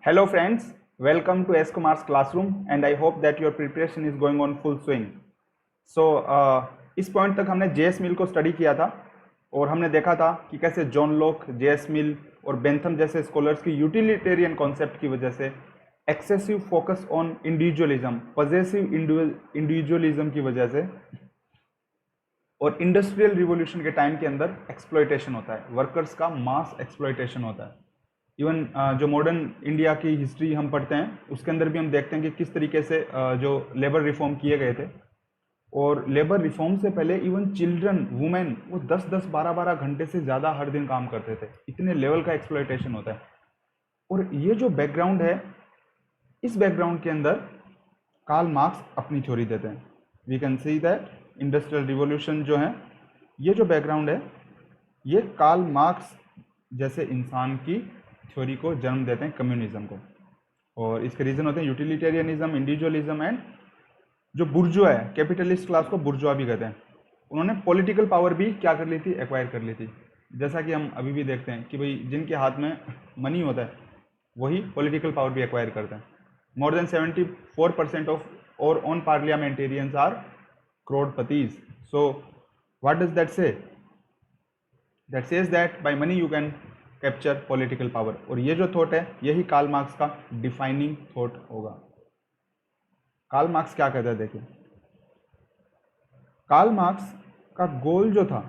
Hello friends, welcome to S Kumar's classroom and I hope that your preparation is going on full swing. So इस point तक हमने JS मिल को study किया था और हमने देखा था कि कैसे जॉन लॉक, जेएस मिल और बेंथम जैसे स्कॉलर्स की यूटिलिटेरियन कॉन्सेप्ट की वजह से excessive focus on individualism, possessive individualism की वजह से और इंडस्ट्रियल रिवॉल्यूशन के टाइम के अंदर एक्सप्लॉयटेशन होता है, वर्कर्स का मास एक्सप्लॉयटेशन होता है। इवन जो मॉडर्न इंडिया की हिस्ट्री हम पढ़ते हैं उसके अंदर भी हम देखते हैं कि किस तरीके से जो लेबर रिफॉर्म किए गए थे और लेबर रिफॉर्म से पहले इवन चिल्ड्रन, वुमेन वो 10-10, 12-12 घंटे से ज़्यादा हर दिन काम करते थे। इतने लेवल का एक्सप्लॉयटेशन होता है। और ये जो बैकग्राउंड है, इस बैकग्राउंड के अंदर कार्ल मार्क्स अपनी थ्योरी देते हैं। We can see that industrial revolution जो है, ये जो बैकग्राउंड है, ये कार्ल मार्क्स जैसे इंसान की थ्योरी को जन्म देते हैं, कम्युनिज्म को। और इसके रीज़न होते हैं यूटिलिटेरियनिज्म, इंडिविजुअलिज्म एंड जो बुर्जुआ है, कैपिटलिस्ट क्लास को बुर्जुआ भी कहते हैं। उन्होंने पॉलिटिकल पावर भी क्या कर ली थी, एक्वायर कर ली थी। जैसा कि हम अभी भी देखते हैं कि भाई जिनके हाथ में मनी होता है वही पॉलिटिकल पावर भी एक्वायर करते हैं। More than 74% of our own parliamentarians are crorepati's. So what does that say? That says that by money you can capture political power. और ये जो थॉट है यही कार्ल मार्क्स का डिफाइनिंग थॉट होगा। कार्ल मार्क्स क्या कहता है, देखिए, कार्ल मार्क्स का गोल जो था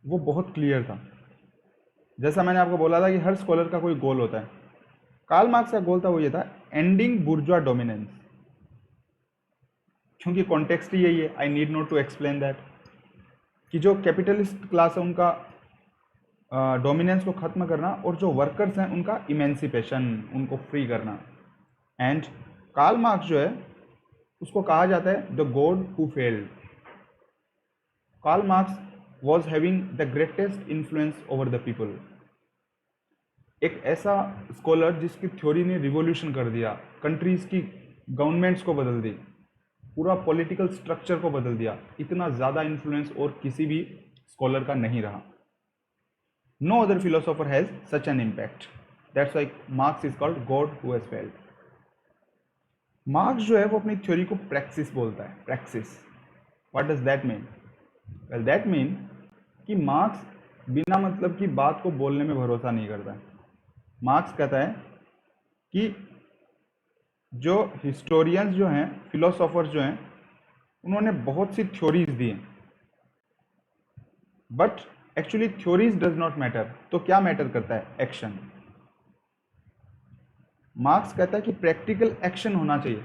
वो बहुत क्लियर था। जैसा मैंने आपको बोला था कि हर स्कॉलर का कोई गोल होता है। कार्ल मार्क्स का गोल था वो ये था, एंडिंग बुर्जुआ डोमिनेंस। क्योंकि कॉन्टेक्स्ट ही यही है, I need not to explain that, कि जो कैपिटलिस्ट क्लास है उनका डोमिनेंस को ख़त्म करना और जो वर्कर्स हैं उनका इमेंसिपेशन, उनको फ्री करना। एंड कार्ल मार्क्स जो है उसको कहा जाता है the god who failed. Karl Marx was having the greatest influence over the people. एक ऐसा स्कॉलर जिसकी थ्योरी ने रिवॉल्यूशन कर दिया, कंट्रीज की गवर्नमेंट्स को बदल दी, पूरा पॉलिटिकल स्ट्रक्चर को बदल दिया। इतना ज़्यादा इन्फ्लुएंस और किसी भी स्कॉलर का नहीं रहा। No other philosopher has such an impact. That's why Marx is called god who has failed. Marx जो है वो अपनी थ्योरी को प्रैक्सिस बोलता है। Praxis, what does that mean? Well that mean कि मार्क्स बिना मतलब की बात को बोलने में भरोसा नहीं करता है। मार्क्स कहता है कि जो हिस्टोरियंस जो हैं, फिलोसोफर्स जो हैं, उन्होंने बहुत सी थ्योरीज दी हैं, but actually theories does not matter. तो क्या मैटर करता है? एक्शन। मार्क्स कहता है कि प्रैक्टिकल एक्शन होना चाहिए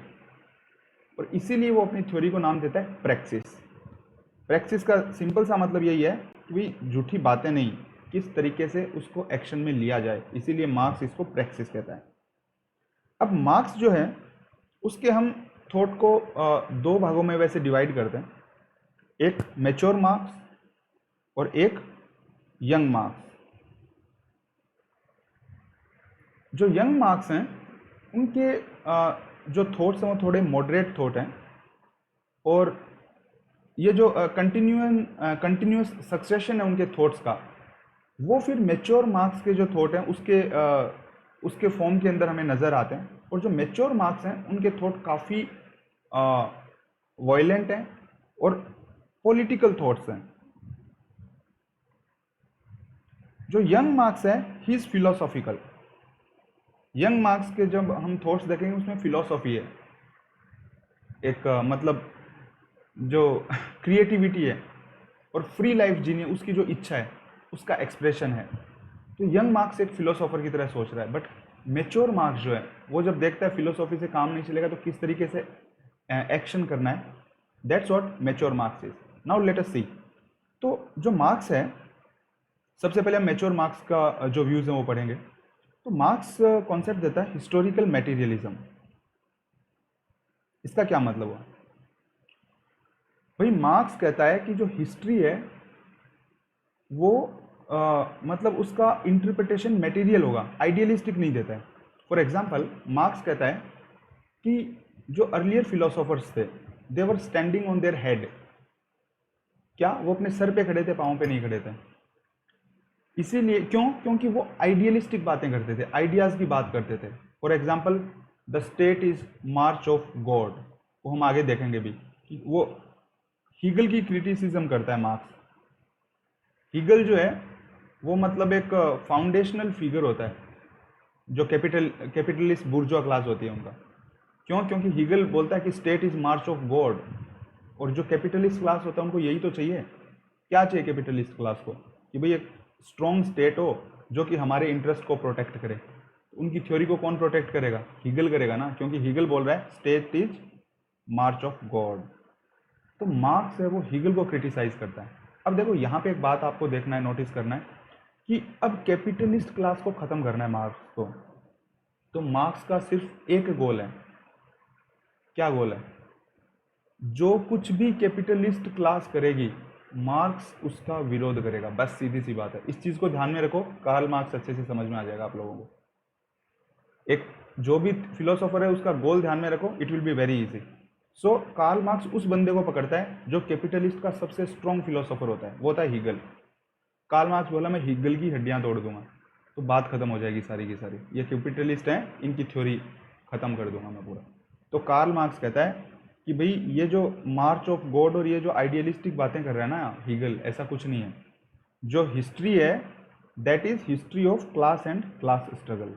और इसीलिए वो अपनी थ्योरी को नाम देता है प्रैक्सिस। प्रैक्सिस का सिंपल सा मतलब यही है कि भाई झूठी बातें नहीं, किस तरीके से उसको एक्शन में लिया जाए, इसीलिए मार्क्स इसको प्रैक्सिस कहता है। अब मार्क्स जो है उसके हम थॉट को दो भागों में वैसे डिवाइड करते हैं, एक मैच्योर मार्क्स और एक यंग मार्क्स। जो यंग मार्क्स हैं उनके जो थॉट्स हैं वो थोड़े मॉडरेट थॉट हैं और ये जो कंटिन्यूस सक्सेशन है उनके थॉट्स का, वो फिर मैच्योर मार्क्स के जो थॉट हैं उसके फॉर्म के अंदर हमें नज़र आते हैं। और जो मैच्योर मार्क्स हैं उनके थॉट काफ़ी वायलेंट हैं और पॉलिटिकल थॉट्स हैं। जो यंग मार्क्स है he is philosophical. Young marks के जब हम थॉट्स देखेंगे उसमें फिलोसॉफी है, एक मतलब जो क्रिएटिविटी है और फ्री लाइफ जीने उसकी जो इच्छा है उसका एक्सप्रेशन है। तो यंग मार्क्स एक फिलोसोफर की तरह सोच रहा है, बट मैच्योर मार्क्स जो है वो जब देखता है फिलोसॉफी से काम नहीं चलेगा तो किस तरीके से एक्शन करना है, that's what mature Marx is. Now let us see. तो जो मार्क्स है, सबसे पहले हम मैच्योर मार्क्स का जो व्यूज है वो पढ़ेंगे। तो मार्क्स कॉन्सेप्ट देता है हिस्टोरिकल मटेरियलिज्म। इसका क्या मतलब हुआ भाई? मार्क्स कहता है कि जो हिस्ट्री है वो मतलब उसका इंटरप्रिटेशन मटेरियल होगा, आइडियलिस्टिक नहीं देता है। फॉर एग्जांपल, मार्क्स कहता है कि जो अर्लियर फिलोसोफर्स थे they were standing on their head. क्या वो अपने सर पे खड़े थे, पाँव पे नहीं खड़े थे? इसीलिए क्योंकि वो आइडियलिस्टिक बातें करते थे, आइडियाज की बात करते थे। For example the state is March of God, वो हम आगे देखेंगे भी कि वो हीगल की क्रिटिसिज्म करता है मार्क्स। हीगल जो है वो मतलब एक फाउंडेशनल फिगर होता है जो कैपिटलिस्ट बुर्जुआ क्लास होती है उनका। क्योंकि हीगल बोलता है कि state is March of God, और जो कैपिटलिस्ट क्लास होता है उनको यही तो चाहिए। क्या चाहिए कैपिटलिस्ट क्लास को? कि भाई एक स्ट्रॉन्ग स्टेट हो जो कि हमारे इंटरेस्ट को प्रोटेक्ट करे। उनकी थ्योरी को कौन प्रोटेक्ट करेगा? हीगल करेगा ना, क्योंकि हीगल बोल रहा है state is March of God. तो मार्क्स है वो हीगल को क्रिटिसाइज करता है। अब देखो यहाँ पे एक बात आपको देखना है, नोटिस करना है कि अब कैपिटलिस्ट क्लास को खत्म करना है मार्क्स को। तो मार्क्स का सिर्फ एक गोल है। क्या गोल है? जो कुछ भी कैपिटलिस्ट क्लास करेगी मार्क्स उसका विरोध करेगा, बस सीधी सी बात है। इस चीज को ध्यान में रखो, कार्ल मार्क्स अच्छे से समझ में आ जाएगा आप लोगों को। एक जो भी फिलोसोफर है उसका गोल ध्यान में रखो, it will be very easy. So Karl Marx उस बंदे को पकड़ता है जो कैपिटलिस्ट का सबसे स्ट्रॉन्ग फिलोसोफर होता है, वो होता है हीगल। कार्ल मार्क्स बोला मैं हीगल की हड्डियां तोड़ दूंगा, तो बात खत्म हो जाएगी सारी की सारी। ये कैपिटलिस्ट हैं, इनकी थ्योरी खत्म कर दूंगा मैं पूरा। तो कार्ल मार्क्स कहता है कि भाई ये जो मार्च ऑफ गॉड और ये जो आइडियलिस्टिक बातें कर रहा है ना हीगल, ऐसा कुछ नहीं है। जो हिस्ट्री है that is history of class and class struggle.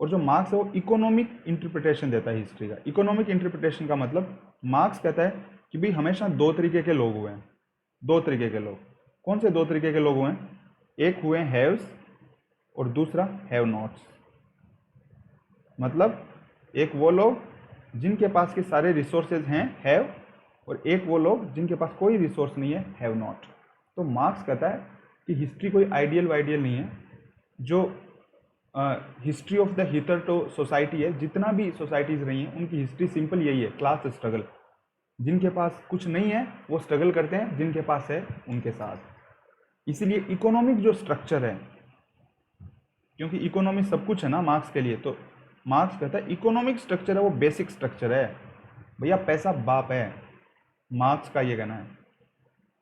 और जो मार्क्स है वो इकोनॉमिक इंटरप्रिटेशन देता है हिस्ट्री का। इकोनॉमिक इंटरप्रिटेशन का मतलब मार्क्स कहता है कि भाई हमेशा दो तरीके के लोग हुए हैं। दो तरीके के लोग, कौन से दो तरीके के लोग हुए हैं? एक हुए हैव्स और दूसरा हैव नॉट्स। मतलब एक वो लोग जिनके पास के सारे रिसोर्सेज हैं हैव, और एक वो लोग जिनके पास कोई रिसोर्स नहीं है हैव नॉट। तो मार्क्स कहता है कि हिस्ट्री कोई आइडियल वाइडियल नहीं है। जो हिस्ट्री ऑफ द हिथरटो सोसाइटी है, जितना भी सोसाइटीज रही हैं उनकी हिस्ट्री सिंपल यही है, क्लास स्ट्रगल। जिनके पास कुछ नहीं है वो स्ट्रगल करते हैं, जिनके पास है उनके साथ। इसीलिए इकोनॉमिक जो स्ट्रक्चर है, क्योंकि इकोनॉमी सब कुछ है ना मार्क्स के लिए, तो मार्क्स कहता है इकोनॉमिक स्ट्रक्चर है वो बेसिक स्ट्रक्चर है। भैया पैसा बाप है, मार्क्स का ये कहना है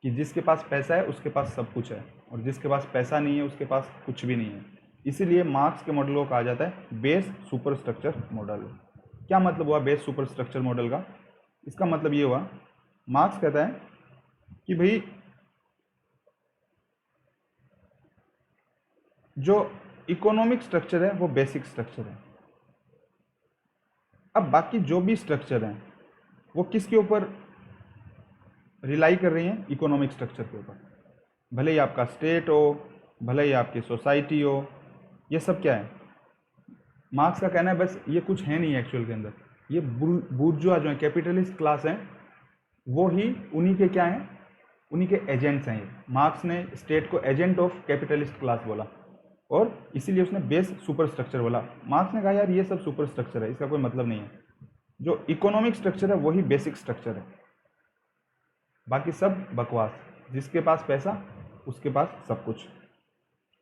कि जिसके पास पैसा है उसके पास सब कुछ है, और जिसके पास पैसा नहीं है उसके पास कुछ भी नहीं है। इसीलिए मार्क्स के मॉडल को कहा जाता है बेस सुपर स्ट्रक्चर मॉडल। क्या मतलब हुआ बेस सुपर स्ट्रक्चर मॉडल का? इसका मतलब ये हुआ, मार्क्स कहता है कि भाई जो इकोनॉमिक स्ट्रक्चर है वो बेसिक स्ट्रक्चर है। अब बाकी जो भी स्ट्रक्चर हैं वो किसके ऊपर रिलाई कर रही हैं? इकोनॉमिक स्ट्रक्चर के ऊपर। भले ही आपका स्टेट हो, भले ही आपकी सोसाइटी हो, ये सब क्या है? मार्क्स का कहना है बस ये कुछ है नहीं एक्चुअल के अंदर। ये बुर्जुआ जो है कैपिटलिस्ट क्लास है वो ही उन्हीं के क्या हैं? उन्हीं के एजेंट्स हैं। ये मार्क्स ने स्टेट को एजेंट ऑफ कैपिटलिस्ट क्लास बोला, और इसीलिए उसने बेस सुपर स्ट्रक्चर बोला। मार्क्स ने कहा यार ये सब सुपर स्ट्रक्चर है, इसका कोई मतलब नहीं है। जो इकोनॉमिक स्ट्रक्चर है वही बेसिक स्ट्रक्चर है, बाकी सब बकवास। जिसके पास पैसा उसके पास सब कुछ।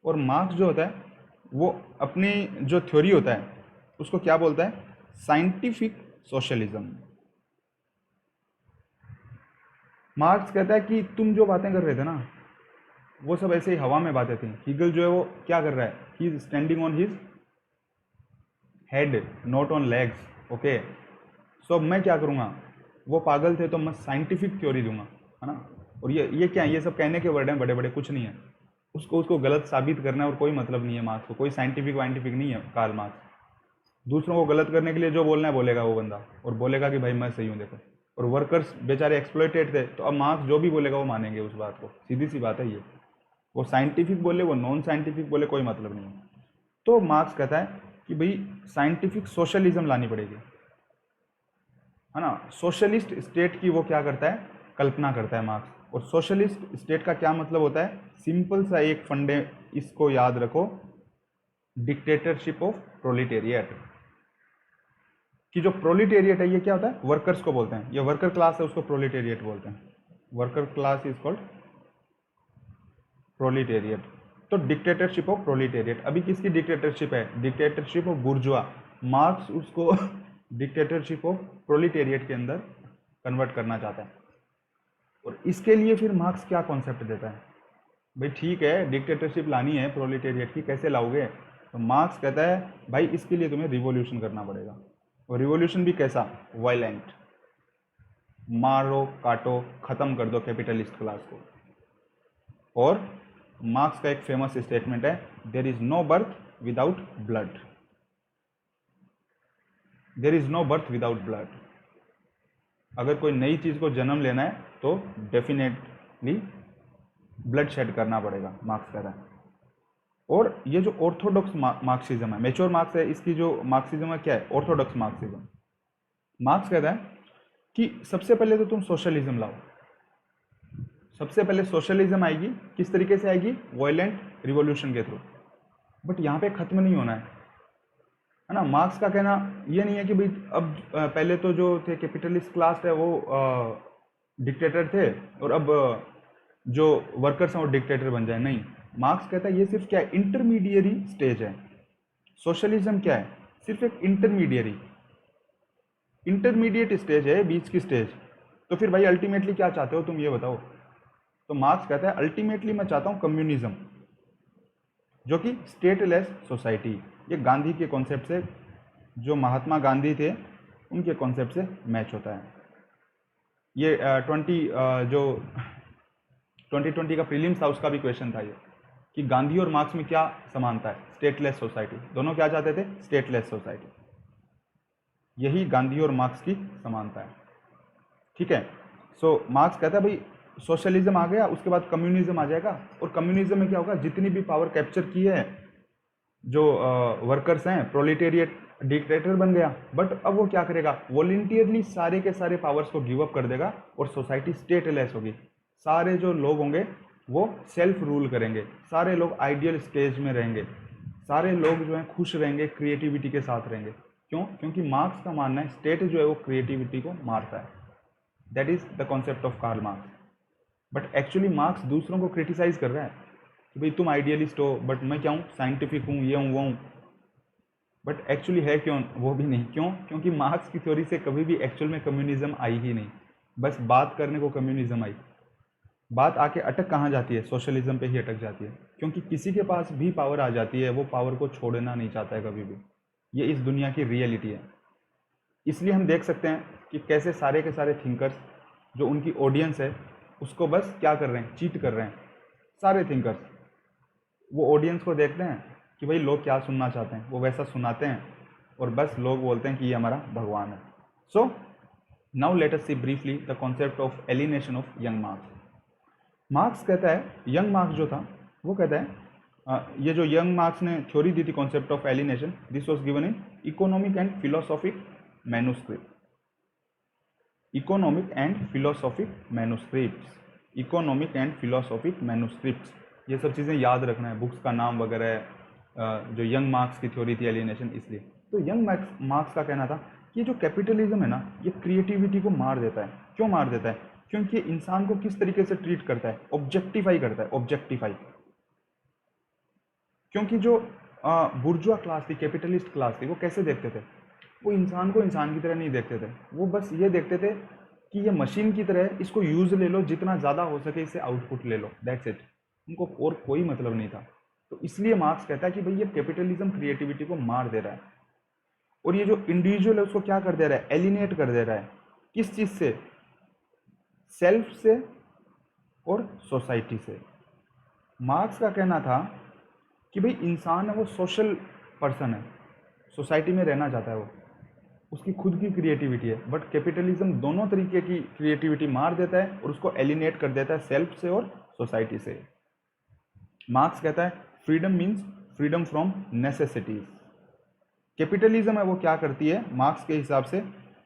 और मार्क्स जो होता है वो अपनी जो थ्योरी होता है उसको क्या बोलता है? Scientific socialism. मार्क्स कहता है कि तुम जो बातें कर रहे थे ना वो सब ऐसे ही हवा में बातें थी। हीगल जो है वो क्या कर रहा है? He is standing on his head not on legs. Okay, so मैं क्या करूँगा? वो पागल थे तो मैं साइंटिफिक थ्योरी दूंगा, है ना। और ये क्या है? ये सब कहने के वर्ड हैं बड़े बड़े, कुछ नहीं है। उसको गलत साबित करना है और कोई मतलब नहीं है मार्क्स को। कोई साइंटिफिक वाइंटिफिक नहीं है कार्ल मार्क्स। दूसरों को गलत करने के लिए जो बोलना है बोलेगा वो बंदा, और बोलेगा कि भाई मैं सही हूँ देखो। और वर्कर्स बेचारे एक्सप्लॉइटेड थे, तो अब मार्क्स जो भी बोलेगा वो मानेंगे उस बात को। सीधी सी बात है ये। वो साइंटिफिक बोले, वो नॉन साइंटिफिक बोले, कोई मतलब नहीं है। तो मार्क्स कहता है कि भाई साइंटिफिक सोशलिज्म लानी पड़ेगी, है ना। सोशलिस्ट स्टेट की वो क्या करता है? कल्पना करता है मार्क्स। और सोशलिस्ट स्टेट का क्या मतलब होता है? सिंपल सा एक फंडे, इसको याद रखो, डिक्टेटरशिप ऑफ प्रोलिटेरिएट। कि जो प्रोलिटेरिएट है ये क्या होता है? वर्कर्स को बोलते हैं। ये वर्कर क्लास है उसको प्रोलिटेरिएट बोलते हैं। Worker class is called proletariat. तो डिक्टेटरशिप ऑफ प्रोलिटेरिएट। अभी किसकी डिक्टेटरशिप है? Dictatorship of बुर्जुआ। मार्क्स उसको डिक्टेटरशिप ऑफ प्रोलिटेरिएट के अंदर कन्वर्ट करना चाहता है। और इसके लिए फिर मार्क्स क्या कॉन्सेप्ट देता है? भाई ठीक है, डिक्टेटरशिप लानी है प्रोलेटेरिएट की, कैसे लाओगे? तो मार्क्स कहता है भाई इसके लिए तुम्हें रिवॉल्यूशन करना पड़ेगा, और रिवॉल्यूशन भी कैसा? वायलेंट, मारो काटो खत्म कर दो कैपिटलिस्ट क्लास को। और मार्क्स का एक फेमस स्टेटमेंट है, there is no birth without blood, there is no birth without blood. अगर कोई नई चीज को जन्म लेना है तो डेफिनेटली ब्लड शेड करना पड़ेगा, मार्क्स कह रहा है। और ये जो ऑर्थोडॉक्स मार्क्सिज्म है, मेच्योर मार्क्स है, इसकी जो मार्क्सिज्म है क्या है? Orthodox Marxism. मार्क्स कहता है कि सबसे पहले तो तुम सोशलिज्म लाओ, सबसे पहले सोशलिज्म आएगी, किस तरीके से आएगी? वायलेंट रिवॉल्यूशन के थ्रू। बट यहाँ पे खत्म नहीं होना है ना। मार्क्स का कहना ये नहीं है कि भाई अब पहले तो जो थे कैपिटलिस्ट क्लास है वो डिक्टेटर थे, और अब जो वर्कर्स हैं वो डिक्टेटर बन जाए, नहीं। मार्क्स कहता है ये सिर्फ क्या है? इंटरमीडिएरी स्टेज है। सोशलिज्म क्या है? सिर्फ एक इंटरमीडिएट स्टेज है, बीच की स्टेज। तो फिर भाई अल्टीमेटली क्या चाहते हो तुम, ये बताओ। तो मार्क्स कहता है अल्टीमेटली मैं चाहता हूं कम्युनिज्म, जो कि स्टेटलेस सोसाइटी। ये गांधी के कॉन्सेप्ट से, जो महात्मा गांधी थे उनके कॉन्सेप्ट से मैच होता है। ये 2020 का प्रीलिम्स था, उसका भी क्वेश्चन था ये, कि गांधी और मार्क्स में क्या समानता है? Stateless society. दोनों क्या चाहते थे? Stateless society. यही गांधी और मार्क्स की समानता है, ठीक है। सो मार्क्स कहता है भाई सोशलिज्म आ गया, उसके बाद कम्युनिज्म आ जाएगा, और कम्युनिज्म में क्या होगा? जितनी भी पावर कैप्चर की है जो वर्कर्स हैं, प्रोलेटेरिएट डिक्टेटर बन गया। बट अब वो क्या करेगा? वॉलंटियरली सारे के सारे पावर्स को गिव अप कर देगा, और सोसाइटी स्टेटलेस होगी। सारे जो लोग होंगे वो सेल्फ रूल करेंगे, सारे लोग आइडियल स्टेज में रहेंगे, सारे लोग जो हैं खुश रहेंगे, क्रिएटिविटी के साथ रहेंगे। क्यों? क्योंकि मार्क्स का मानना है स्टेट जो है वो क्रिएटिविटी को मारता है। That is the concept of Karl Marx. But actually Marx दूसरों को क्रिटिसाइज कर रहा है कि भाई तुम आइडियलिस्ट हो, बट मैं क्या हूँ? साइंटिफिक हूँ, ये हूँ वो हूँ। बट एक्चुअली है क्यों? वो भी नहीं। क्यों? क्योंकि मार्क्स की थ्योरी से कभी भी एक्चुअल में कम्युनिज्म आई ही नहीं, बस बात करने को कम्युनिज्म आई। बात आके अटक कहाँ जाती है? सोशलिज्म पे ही अटक जाती है, क्योंकि किसी के पास भी पावर आ जाती है, वो पावर को छोड़ना नहीं चाहता है कभी भी। ये इस दुनिया की रियलिटी है। इसलिए हम देख सकते हैं कि कैसे सारे के सारे थिंकर्स, जो उनकी ऑडियंस है, उसको बस क्या कर रहे हैं? चीट कर रहे हैं। सारे थिंकर्स वो ऑडियंस को देखते हैं कि भाई लोग क्या सुनना चाहते हैं, वो वैसा सुनाते हैं, और बस लोग बोलते हैं कि ये हमारा भगवान है। So now let us see briefly the concept of alienation of young Marx. Marx कहता है, यंग मार्क्स जो था वो कहता है, ये जो यंग मार्क्स ने थ्योरी दी थी concept of alienation, this was given in economic and philosophic manuscript. Economic and philosophic manuscripts, economic and philosophic manuscripts, ये सब चीज़ें याद रखना है, बुक्स का नाम वगैरह। जो यंग मार्क्स की थ्योरी थी एलिनेशन, इसलिए तो यंग मार्क्स का कहना था कि जो कैपिटलिज्म है ना, ये क्रिएटिविटी को मार देता है। क्यों मार देता है? क्योंकि इंसान को किस तरीके से ट्रीट करता है? ऑब्जेक्टिफाई करता है, ऑब्जेक्टिफाई। क्योंकि जो बुर्जुआ क्लास थी, कैपिटलिस्ट क्लास थी, वो कैसे देखते थे? वो इंसान को इंसान की तरह नहीं देखते थे, वो बस ये देखते थे कि ये मशीन की तरह है, इसको यूज ले लो, जितना ज़्यादा हो सके इससे आउटपुट ले लो, दैट्स इट। उनको और कोई मतलब नहीं था। तो इसलिए मार्क्स कहता है कि भाई ये कैपिटलिज्म क्रिएटिविटी को मार दे रहा है, और ये जो इंडिविजुअल है उसको क्या कर दे रहा है? एलिनेट कर दे रहा है। किस चीज़ से? सेल्फ से और सोसाइटी से। मार्क्स का कहना था कि भाई इंसान है वो सोशल पर्सन है, सोसाइटी में रहना चाहता है, वो उसकी खुद की क्रिएटिविटी है। बट कैपिटलिज्म दोनों तरीके की क्रिएटिविटी मार देता है और उसको एलिनेट कर देता है, सेल्फ से और सोसाइटी से। मार्क्स कहता है freedom means freedom from necessities. Capitalism है वो क्या करती है? मार्क्स के हिसाब से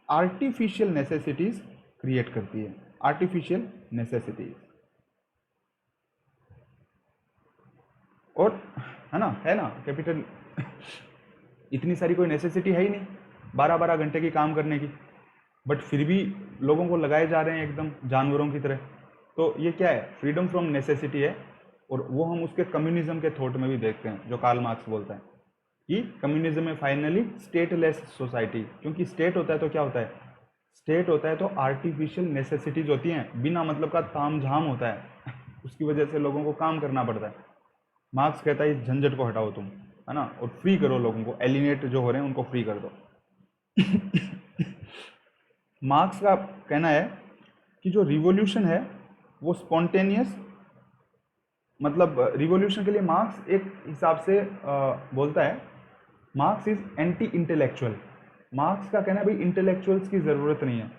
आर्टिफिशियल नेसेसिटीज क्रिएट करती है, आर्टिफिशियल नेसेसिटीज। और है ना कैपिटल इतनी सारी कोई नेसेसिटी है ही नहीं 12-12 घंटे की काम करने की, बट फिर भी लोगों को लगाए जा रहे हैं एकदम जानवरों की तरह। तो ये क्या है? फ्रीडम फ्रॉम नेसेसिटी है। और वो हम उसके कम्युनिज्म के थॉट में भी देखते हैं, जो कार्ल मार्क्स बोलता है कि कम्युनिज्म में फाइनली स्टेटलेस सोसाइटी। क्योंकि स्टेट होता है तो क्या होता है? स्टेट होता है तो आर्टिफिशियल नेसेसिटीज होती हैं, बिना मतलब का ताम झाम होता है। उसकी वजह से लोगों को काम करना पड़ता है। मार्क्स कहता है इस झंझट को हटाओ तुम, है ना, और फ्री करो लोगों को, एलिनेट जो हो रहे हैं उनको फ्री कर दो। मार्क्स का कहना है कि जो रिवॉल्यूशन है वो स्पॉन्टेनियस, मतलब रिवॉल्यूशन के लिए मार्क्स एक हिसाब से बोलता है marks is anti intellectual. Marks का कहना है भाई इंटेलेक्चुअल्स की ज़रूरत नहीं है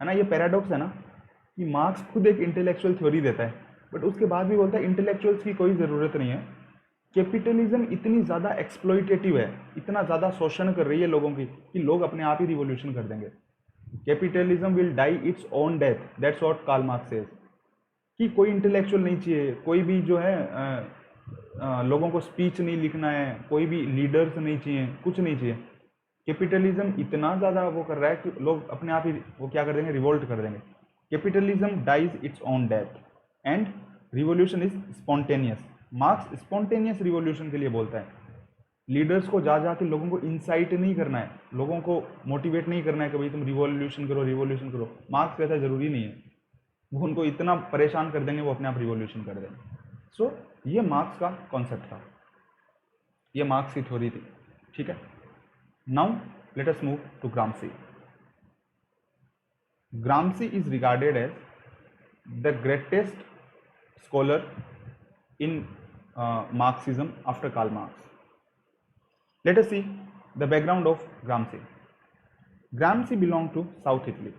ना। ये पैराडॉक्स है ना कि मार्क्स खुद एक इंटेलेक्चुअल थ्योरी देता है, बट उसके बाद भी बोलता है इंटेलेक्चुअल्स की कोई ज़रूरत नहीं है। कैपिटलिज्म इतनी ज़्यादा एक्सप्लॉइटेटिव है, इतना ज़्यादा शोषण कर रही है लोगों की, कि लोग अपने आप ही रिवॉल्यूशन कर देंगे। Capitalism will die its own death, that's what Karl Marx says. कि कोई इंटेलेक्चुअल नहीं चाहिए, कोई भी जो है लोगों को स्पीच नहीं लिखना है, कोई भी लीडर्स नहीं चाहिए, कुछ नहीं चाहिए। कैपिटलिज्म इतना ज़्यादा वो कर रहा है कि लोग अपने आप ही वो क्या कर देंगे, रिवोल्ट कर देंगे। Capitalism dies its own death and revolution is spontaneous. Marx spontaneous revolution के लिए बोलता है। लीडर्स को जा जाके लोगों को इंसाइट नहीं करना है, लोगों को मोटिवेट नहीं करना है कि भाई तुम रिवॉल्यूशन करो, रिवॉल्यूशन करो। मार्क्स कहता है ज़रूरी नहीं है, वो उनको इतना परेशान कर देंगे वो अपने आप रिवॉल्यूशन कर देंगे। सो ये मार्क्स का कॉन्सेप्ट था, ये मार्क्स की थ्योरी थी, ठीक है। Now let us move to Gramsci. Gramsci is regarded as the greatest scholar in Marxism after Karl Marx. Let us see the background of Gramsci. Gramsci belonged to South Italy,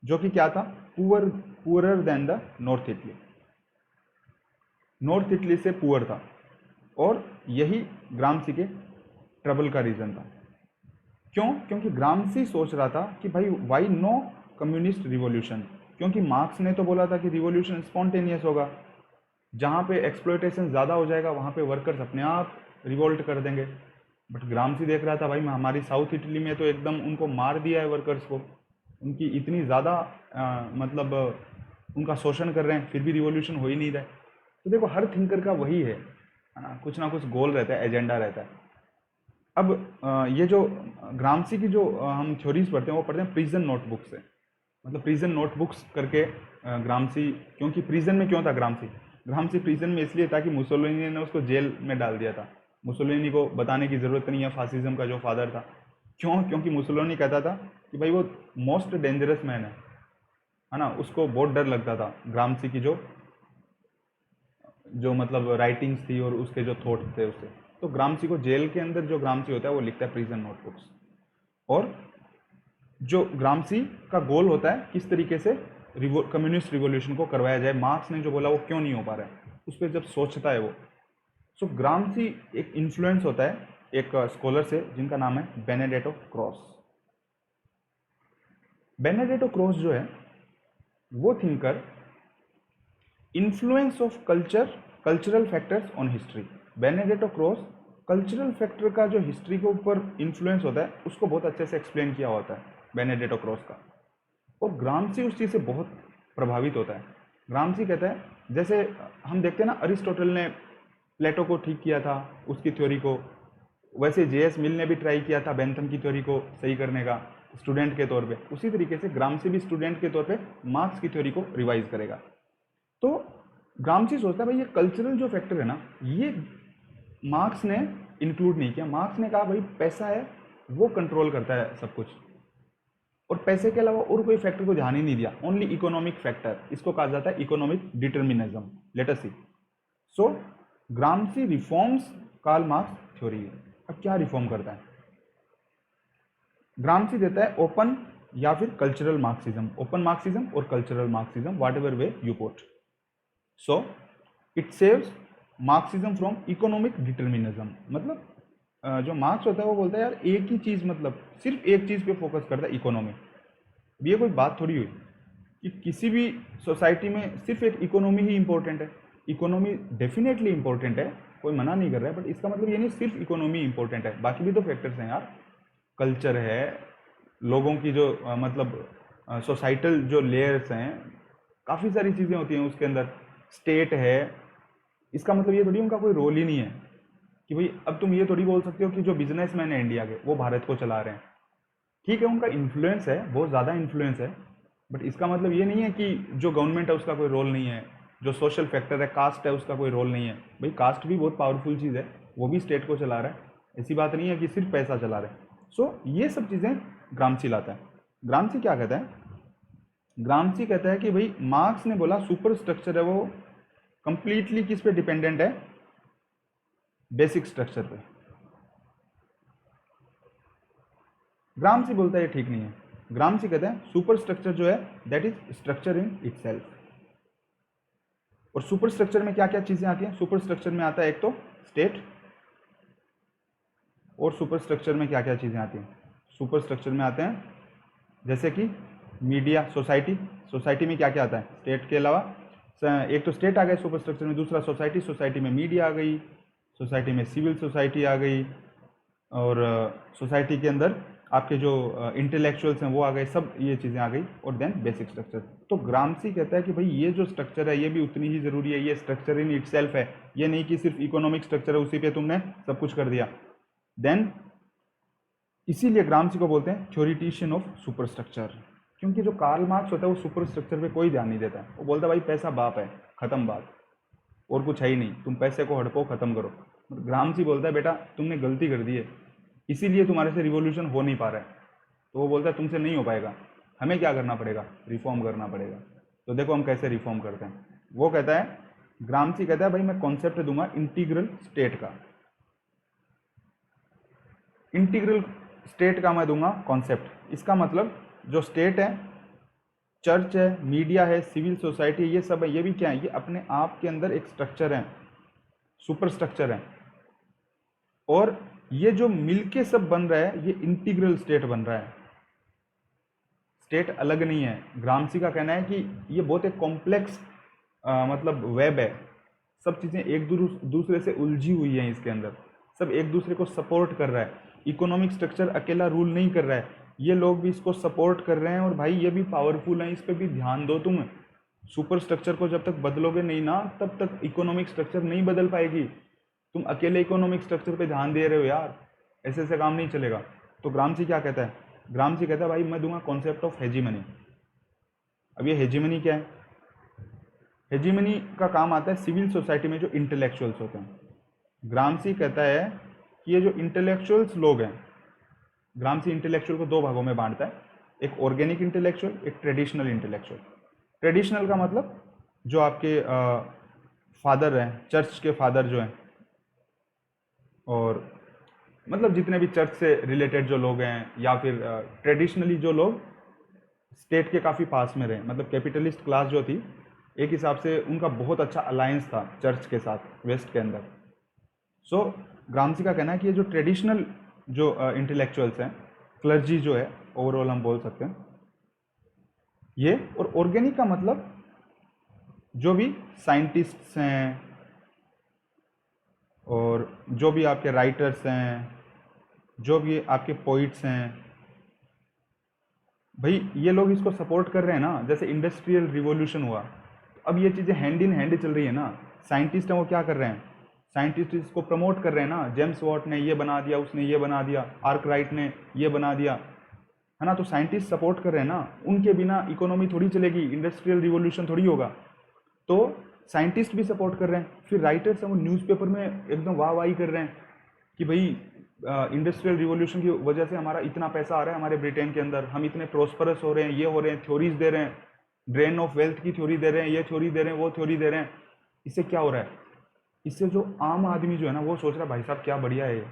जो कि क्या था, poorer than the North Italy. North Italy से poor था, और यही ग्रामसी के trouble का रीज़न था। क्यों? क्योंकि ग्रामसी सोच रहा था कि भाई वाई नो कम्युनिस्ट रिवॉल्यूशन, क्योंकि मार्क्स ने तो बोला था कि रिवॉल्यूशन स्पॉन्टेनियस होगा, जहाँ पे एक्सप्लॉयटेशन ज़्यादा हो जाएगा वहाँ पे वर्कर्स अपने आप रिवोल्ट कर देंगे। बट ग्रामसी देख रहा था भाई हमारी साउथ इटली में तो एकदम उनको मार दिया है वर्कर्स को, उनकी इतनी ज़्यादा मतलब उनका शोषण कर रहे हैं, फिर भी रिवॉल्यूशन हो ही नहीं रहा है। तो देखो हर थिंकर का वही है ना, कुछ ना कुछ गोल रहता है, एजेंडा रहता है। अब ये जो ग्रामसी की जो हम थ्योरीज पढ़ते हैं वो पढ़ते हैं प्रिजन नोटबुक से, मतलब प्रिजन नोटबुक्स करके ग्रामसी। क्योंकि प्रिजन में क्यों था ग्रामसी? ग्रामसी प्रिजन में इसलिए था कि मुसोलिनी ने उसको जेल में डाल दिया था। मुसोलिनी को बताने की ज़रूरत नहीं है, फासिज्म का जो फादर था। क्यों? क्योंकि मुसोलिनी कहता था कि भाई वो मोस्ट डेंजरस मैन है ना, उसको बहुत डर लगता था ग्रामसी की जो मतलब राइटिंग्स थी और उसके जो थॉट्स थे उससे। तो ग्रामसी को जेल के अंदर जो ग्रामसी होता है वो लिखता है प्रिजन नोटबुक्स। और जो ग्रामसी का गोल होता है किस तरीके से कम्युनिस्ट रिवॉल्यूशन को करवाया जाए, मार्क्स ने जो बोला वो क्यों नहीं हो पा रहा है, उस पर जब सोचता है वो। सो ग्रामसी एक इन्फ्लुएंस होता है एक स्कॉलर से जिनका नाम है बेनेडेटो क्रॉस। बेनेडेटो क्रॉस जो है वो thinker influence of cultural factors on history. Benedetto Croce cultural factor का जो हिस्ट्री के ऊपर इन्फ्लुएंस होता है उसको बहुत अच्छे से एक्सप्लेन किया होता है बेनेडेटो क्रॉस का, और ग्रामसी उस चीज़ से बहुत प्रभावित होता है। ग्रामसी कहता है जैसे हम देखते हैं ना, अरिस्टोटल ने प्लेटो को ठीक किया था उसकी थ्योरी को, वैसे जेएस मिल ने भी ट्राई किया था बेंथम की थ्योरी को सही करने का स्टूडेंट के तौर पे, उसी तरीके से ग्रामसी भी स्टूडेंट के तौर पे मार्क्स की थ्योरी को रिवाइज करेगा। तो ग्रामसी सोचता है भाई ये कल्चरल जो फैक्टर है ना, ये मार्क्स ने इंक्लूड नहीं किया। मार्क्स ने कहा भाई पैसा है वो कंट्रोल करता है सब कुछ, और पैसे के अलावा और कोई फैक्टर को ध्यान ही नहीं दिया, ओनली इकोनॉमिक फैक्टर, इसको कहा जाता है इकोनॉमिक डिटर्मिनिज्म। लेट अस सी। सो ग्रामसी रिफॉर्म्स कार्ल मार्क्स थ्योरी। अब क्या रिफॉर्म करता है ग्रामसी? देता है ओपन या फिर कल्चरल मार्क्सिज्म, ओपन मार्क्सिज्म और cultural Marxism, what ever way you put. So it saves Marxism from economic determinism. मतलब जो मार्क्स होता है वो बोलता है यार एक ही चीज़, मतलब सिर्फ एक चीज़ पे फोकस करता है, इकोनॉमी। अब ये कोई बात थोड़ी हुई कि किसी भी सोसाइटी में सिर्फ एक इकोनॉमी ही इंपॉर्टेंट है। इकोनॉमी डेफिनेटली इंपॉर्टेंट है, कोई मना नहीं कर रहा है, बट इसका मतलब ये नहीं सिर्फ इकोनॉमी इंपॉर्टेंट है, बाकी भी तो फैक्टर्स हैं यार। कल्चर है, लोगों की जो मतलब सोसाइटल जो लेयर्स हैं, काफ़ी सारी चीज़ें होती हैं उसके अंदर, स्टेट है। इसका मतलब ये थोड़ी उनका कोई रोल ही नहीं है कि भाई अब तुम ये थोड़ी बोल सकते हो कि जो बिजनेसमैन है इंडिया के वो भारत को चला रहे हैं। ठीक है उनका इन्फ्लुएंस है, बहुत ज़्यादा इन्फ्लुएंस है, बट इसका मतलब ये नहीं है कि जो गवर्नमेंट है उसका कोई रोल नहीं है, जो सोशल फैक्टर है, कास्ट है, उसका कोई रोल नहीं है। भाई कास्ट भी बहुत पावरफुल चीज़ है, वो भी स्टेट को चला रहा है, ऐसी बात नहीं है कि सिर्फ पैसा चला रहा है। सो ये सब चीज़ें ग्रामसी लाता है। ग्रामसी क्या कहता है? ग्रामसी कहता है कि भाई मार्क्स ने बोला सुपर स्ट्रक्चर है वो कंप्लीटली किस पे डिपेंडेंट है? बेसिक स्ट्रक्चर पे। ग्रामसी बोलता है ये ठीक नहीं है। ग्रामसी कहता है सुपर स्ट्रक्चर जो है that is structure in itself. और सुपर स्ट्रक्चर में क्या क्या चीजें आती हैं? सुपर स्ट्रक्चर में आता है एक तो स्टेट, और सुपर स्ट्रक्चर में क्या क्या चीजें आती हैं? सुपर स्ट्रक्चर में आते हैं जैसे कि मीडिया, सोसाइटी। सोसाइटी में क्या क्या आता है? स्टेट के अलावा एक तो स्टेट आ गए सुपर स्ट्रक्चर में, दूसरा सोसाइटी, सोसाइटी में मीडिया आ गई, सोसाइटी में सिविल सोसाइटी आ गई, और सोसाइटी के अंदर आपके जो इंटेलेक्चुअल्स हैं वो आ गए, सब ये चीज़ें आ गई। और देन बेसिक स्ट्रक्चर। तो ग्रामसी कहता है कि भाई ये जो स्ट्रक्चर है ये भी उतनी ही ज़रूरी है, ये स्ट्रक्चर इन इटसेल्फ है, ये नहीं कि सिर्फ इकोनॉमिक स्ट्रक्चर है उसी पे तुमने सब कुछ कर दिया। देन इसीलिए ग्रामसी को बोलते हैं थ्योरिटिशियन ऑफ सुपर स्ट्रक्चर, क्योंकि जो कार्ल मार्क्स होता है वो सुपर स्ट्रक्चर पे कोई ध्यान नहीं देता है। वो बोलता है भाई पैसा बाप है, खत्म बात, और कुछ है ही नहीं, तुम पैसे को हड़पो, खत्म करो। ग्रामसी बोलता है बेटा तुमने गलती कर दी है, इसीलिए तुम्हारे से रिवॉल्यूशन हो नहीं पा रहा है। तो वो बोलता है तुमसे नहीं हो पाएगा, हमें क्या करना पड़ेगा? रिफॉर्म करना पड़ेगा। तो देखो हम कैसे रिफॉर्म करते हैं। वो कहता है, ग्रामसी कहता है भाई मैं कॉन्सेप्ट दूंगा इंटीग्रल स्टेट का। इंटीग्रल स्टेट का मैं दूंगा कॉन्सेप्ट। इसका मतलब जो स्टेट है, चर्च है, मीडिया है, सिविल सोसाइटी, ये सब है, ये भी क्या है? ये अपने आप के अंदर एक स्ट्रक्चर है, सुपर स्ट्रक्चर है। और ये जो मिलके सब बन रहा है ये इंटीग्रल स्टेट बन रहा है, स्टेट अलग नहीं है। ग्रामसी का कहना है कि ये बहुत एक कॉम्प्लेक्स मतलब वेब है, सब चीज़ें एक दूसरे से उलझी हुई हैं इसके अंदर, सब एक दूसरे को सपोर्ट कर रहा है। इकोनॉमिक स्ट्रक्चर अकेला रूल नहीं कर रहा है, ये लोग भी इसको सपोर्ट कर रहे हैं, और भाई ये भी पावरफुल हैं, इस पर भी ध्यान दो तुम। सुपर स्ट्रक्चर को जब तक बदलोगे नहीं ना, तब तक इकोनॉमिक स्ट्रक्चर नहीं बदल पाएगी। तुम अकेले इकोनॉमिक स्ट्रक्चर पे ध्यान दे रहे हो यार, ऐसे ऐसे काम नहीं चलेगा। तो ग्रामसी क्या कहता है? ग्रामसी कहता है भाई मैं दूंगा कॉन्सेप्ट ऑफ हेजीमनी। अब ये हेजीमनी क्या है? हेजीमनी का काम आता है सिविल सोसाइटी में जो इंटेलेक्चुअल्स होते हैं। ग्रामसी कहता है कि ये जो इंटेलेक्चुअल्स लोग हैं, ग्रामसी इंटेलेक्चुअल को दो भागों में बांटता है, एक ऑर्गेनिक इंटेलेक्चुअल, एक ट्रेडिशनल इंटेलेक्चुअल। ट्रेडिशनल का मतलब जो आपके फादर हैं, चर्च के फादर जो हैं, और मतलब जितने भी चर्च से रिलेटेड जो लोग हैं, या फिर ट्रेडिशनली जो लोग स्टेट के काफ़ी पास में रहे, मतलब कैपिटलिस्ट क्लास जो थी, एक हिसाब से उनका बहुत अच्छा अलायंस था चर्च के साथ वेस्ट के अंदर। सो ग्रामसी का कहना है कि ये जो ट्रेडिशनल जो इंटेलेक्चुअल्स हैं, क्लर्जी जो है ओवरऑल हम बोल सकते हैं ये, और ऑर्गेनिक का मतलब जो भी साइंटिस्ट्स हैं, और जो भी आपके राइटर्स हैं, जो भी आपके पोइट्स हैं, भाई ये लोग इसको सपोर्ट कर रहे हैं ना। जैसे इंडस्ट्रियल रिवॉल्यूशन हुआ, अब ये चीज़ें हैंड इन हैंड चल रही है ना। साइंटिस्ट हैं वो क्या कर रहे हैं? साइंटिस्ट इसको प्रमोट कर रहे हैं ना। जेम्स वॉट ने ये बना दिया, उसने ये बना दिया, आर्कराइट ने ये बना दिया, है ना। तो साइंटिस्ट सपोर्ट कर रहे हैं ना, उनके बिना इकोनॉमी थोड़ी चलेगी, इंडस्ट्रियल रिवॉल्यूशन थोड़ी होगा। तो साइंटिस्ट भी सपोर्ट कर रहे हैं। फिर राइटर्स हैं वो न्यूज़पेपर में एकदम वाहवाही कर रहे हैं कि भाई इंडस्ट्रियल रिवॉल्यूशन की वजह से हमारा इतना पैसा आ रहा है हमारे ब्रिटेन के अंदर, हम इतने प्रोस्परस हो रहे हैं, ये हो रहे हैं, थ्योरीज दे रहे हैं, ड्रेन ऑफ वेल्थ की थ्योरी दे रहे हैं, ये थ्योरी दे रहे हैं, वो थ्योरी दे रहे हैं। इससे क्या हो रहा है? इससे जो आम आदमी जो है ना वो सोच रहा है भाई साहब क्या बढ़िया है ये।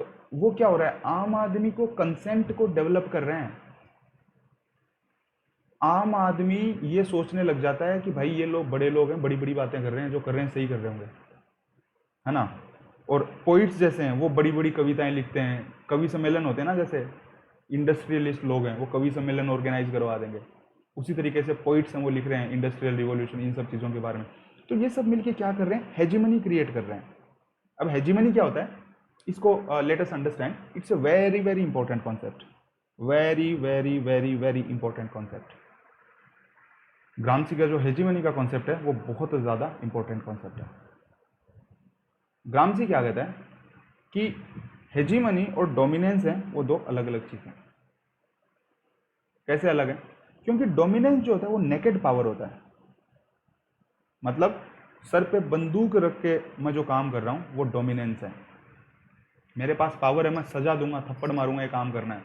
तो वो क्या हो रहा है? आम आदमी को कंसेंट को डेवलप कर रहे हैं। आम आदमी ये सोचने लग जाता है कि भाई ये लोग बड़े लोग हैं, बड़ी बड़ी बातें कर रहे हैं, जो कर रहे हैं सही कर रहे होंगे, है ना। और पोइट्स जैसे हैं वो बड़ी बड़ी कविताएं लिखते हैं, कवि सम्मेलन होते हैं ना, जैसे इंडस्ट्रियलिस्ट लोग हैं वो कवि सम्मेलन ऑर्गेनाइज करवा देंगे, उसी तरीके से पोइट्स हैं वो लिख रहे हैं इंडस्ट्रियल रिवॉल्यूशन, इन सब चीज़ों के बारे में। तो ये सब मिलके क्या कर रहे हैं? हेजीमनी क्रिएट कर रहे हैं। अब हेजीमनी क्या होता है, इसको let us understand. It's a very very important concept, very very very very important concept. Gramsci का जो हेजीमनी का कॉन्सेप्ट है वो बहुत ज़्यादा इंपॉर्टेंट कॉन्सेप्ट है। ग्रामसी क्या कहता है कि हेजीमनी और डोमिनेंस है वो दो अलग अलग चीज़ें। कैसे अलग है? क्योंकि डोमिनेंस जो होता है वो नेकेड पावर होता है, मतलब सर पे बंदूक रख के मैं जो काम कर रहा हूँ वो डोमिनेंस है। मेरे पास पावर है, मैं सजा दूंगा, थप्पड़ मारूंगा, ये काम करना है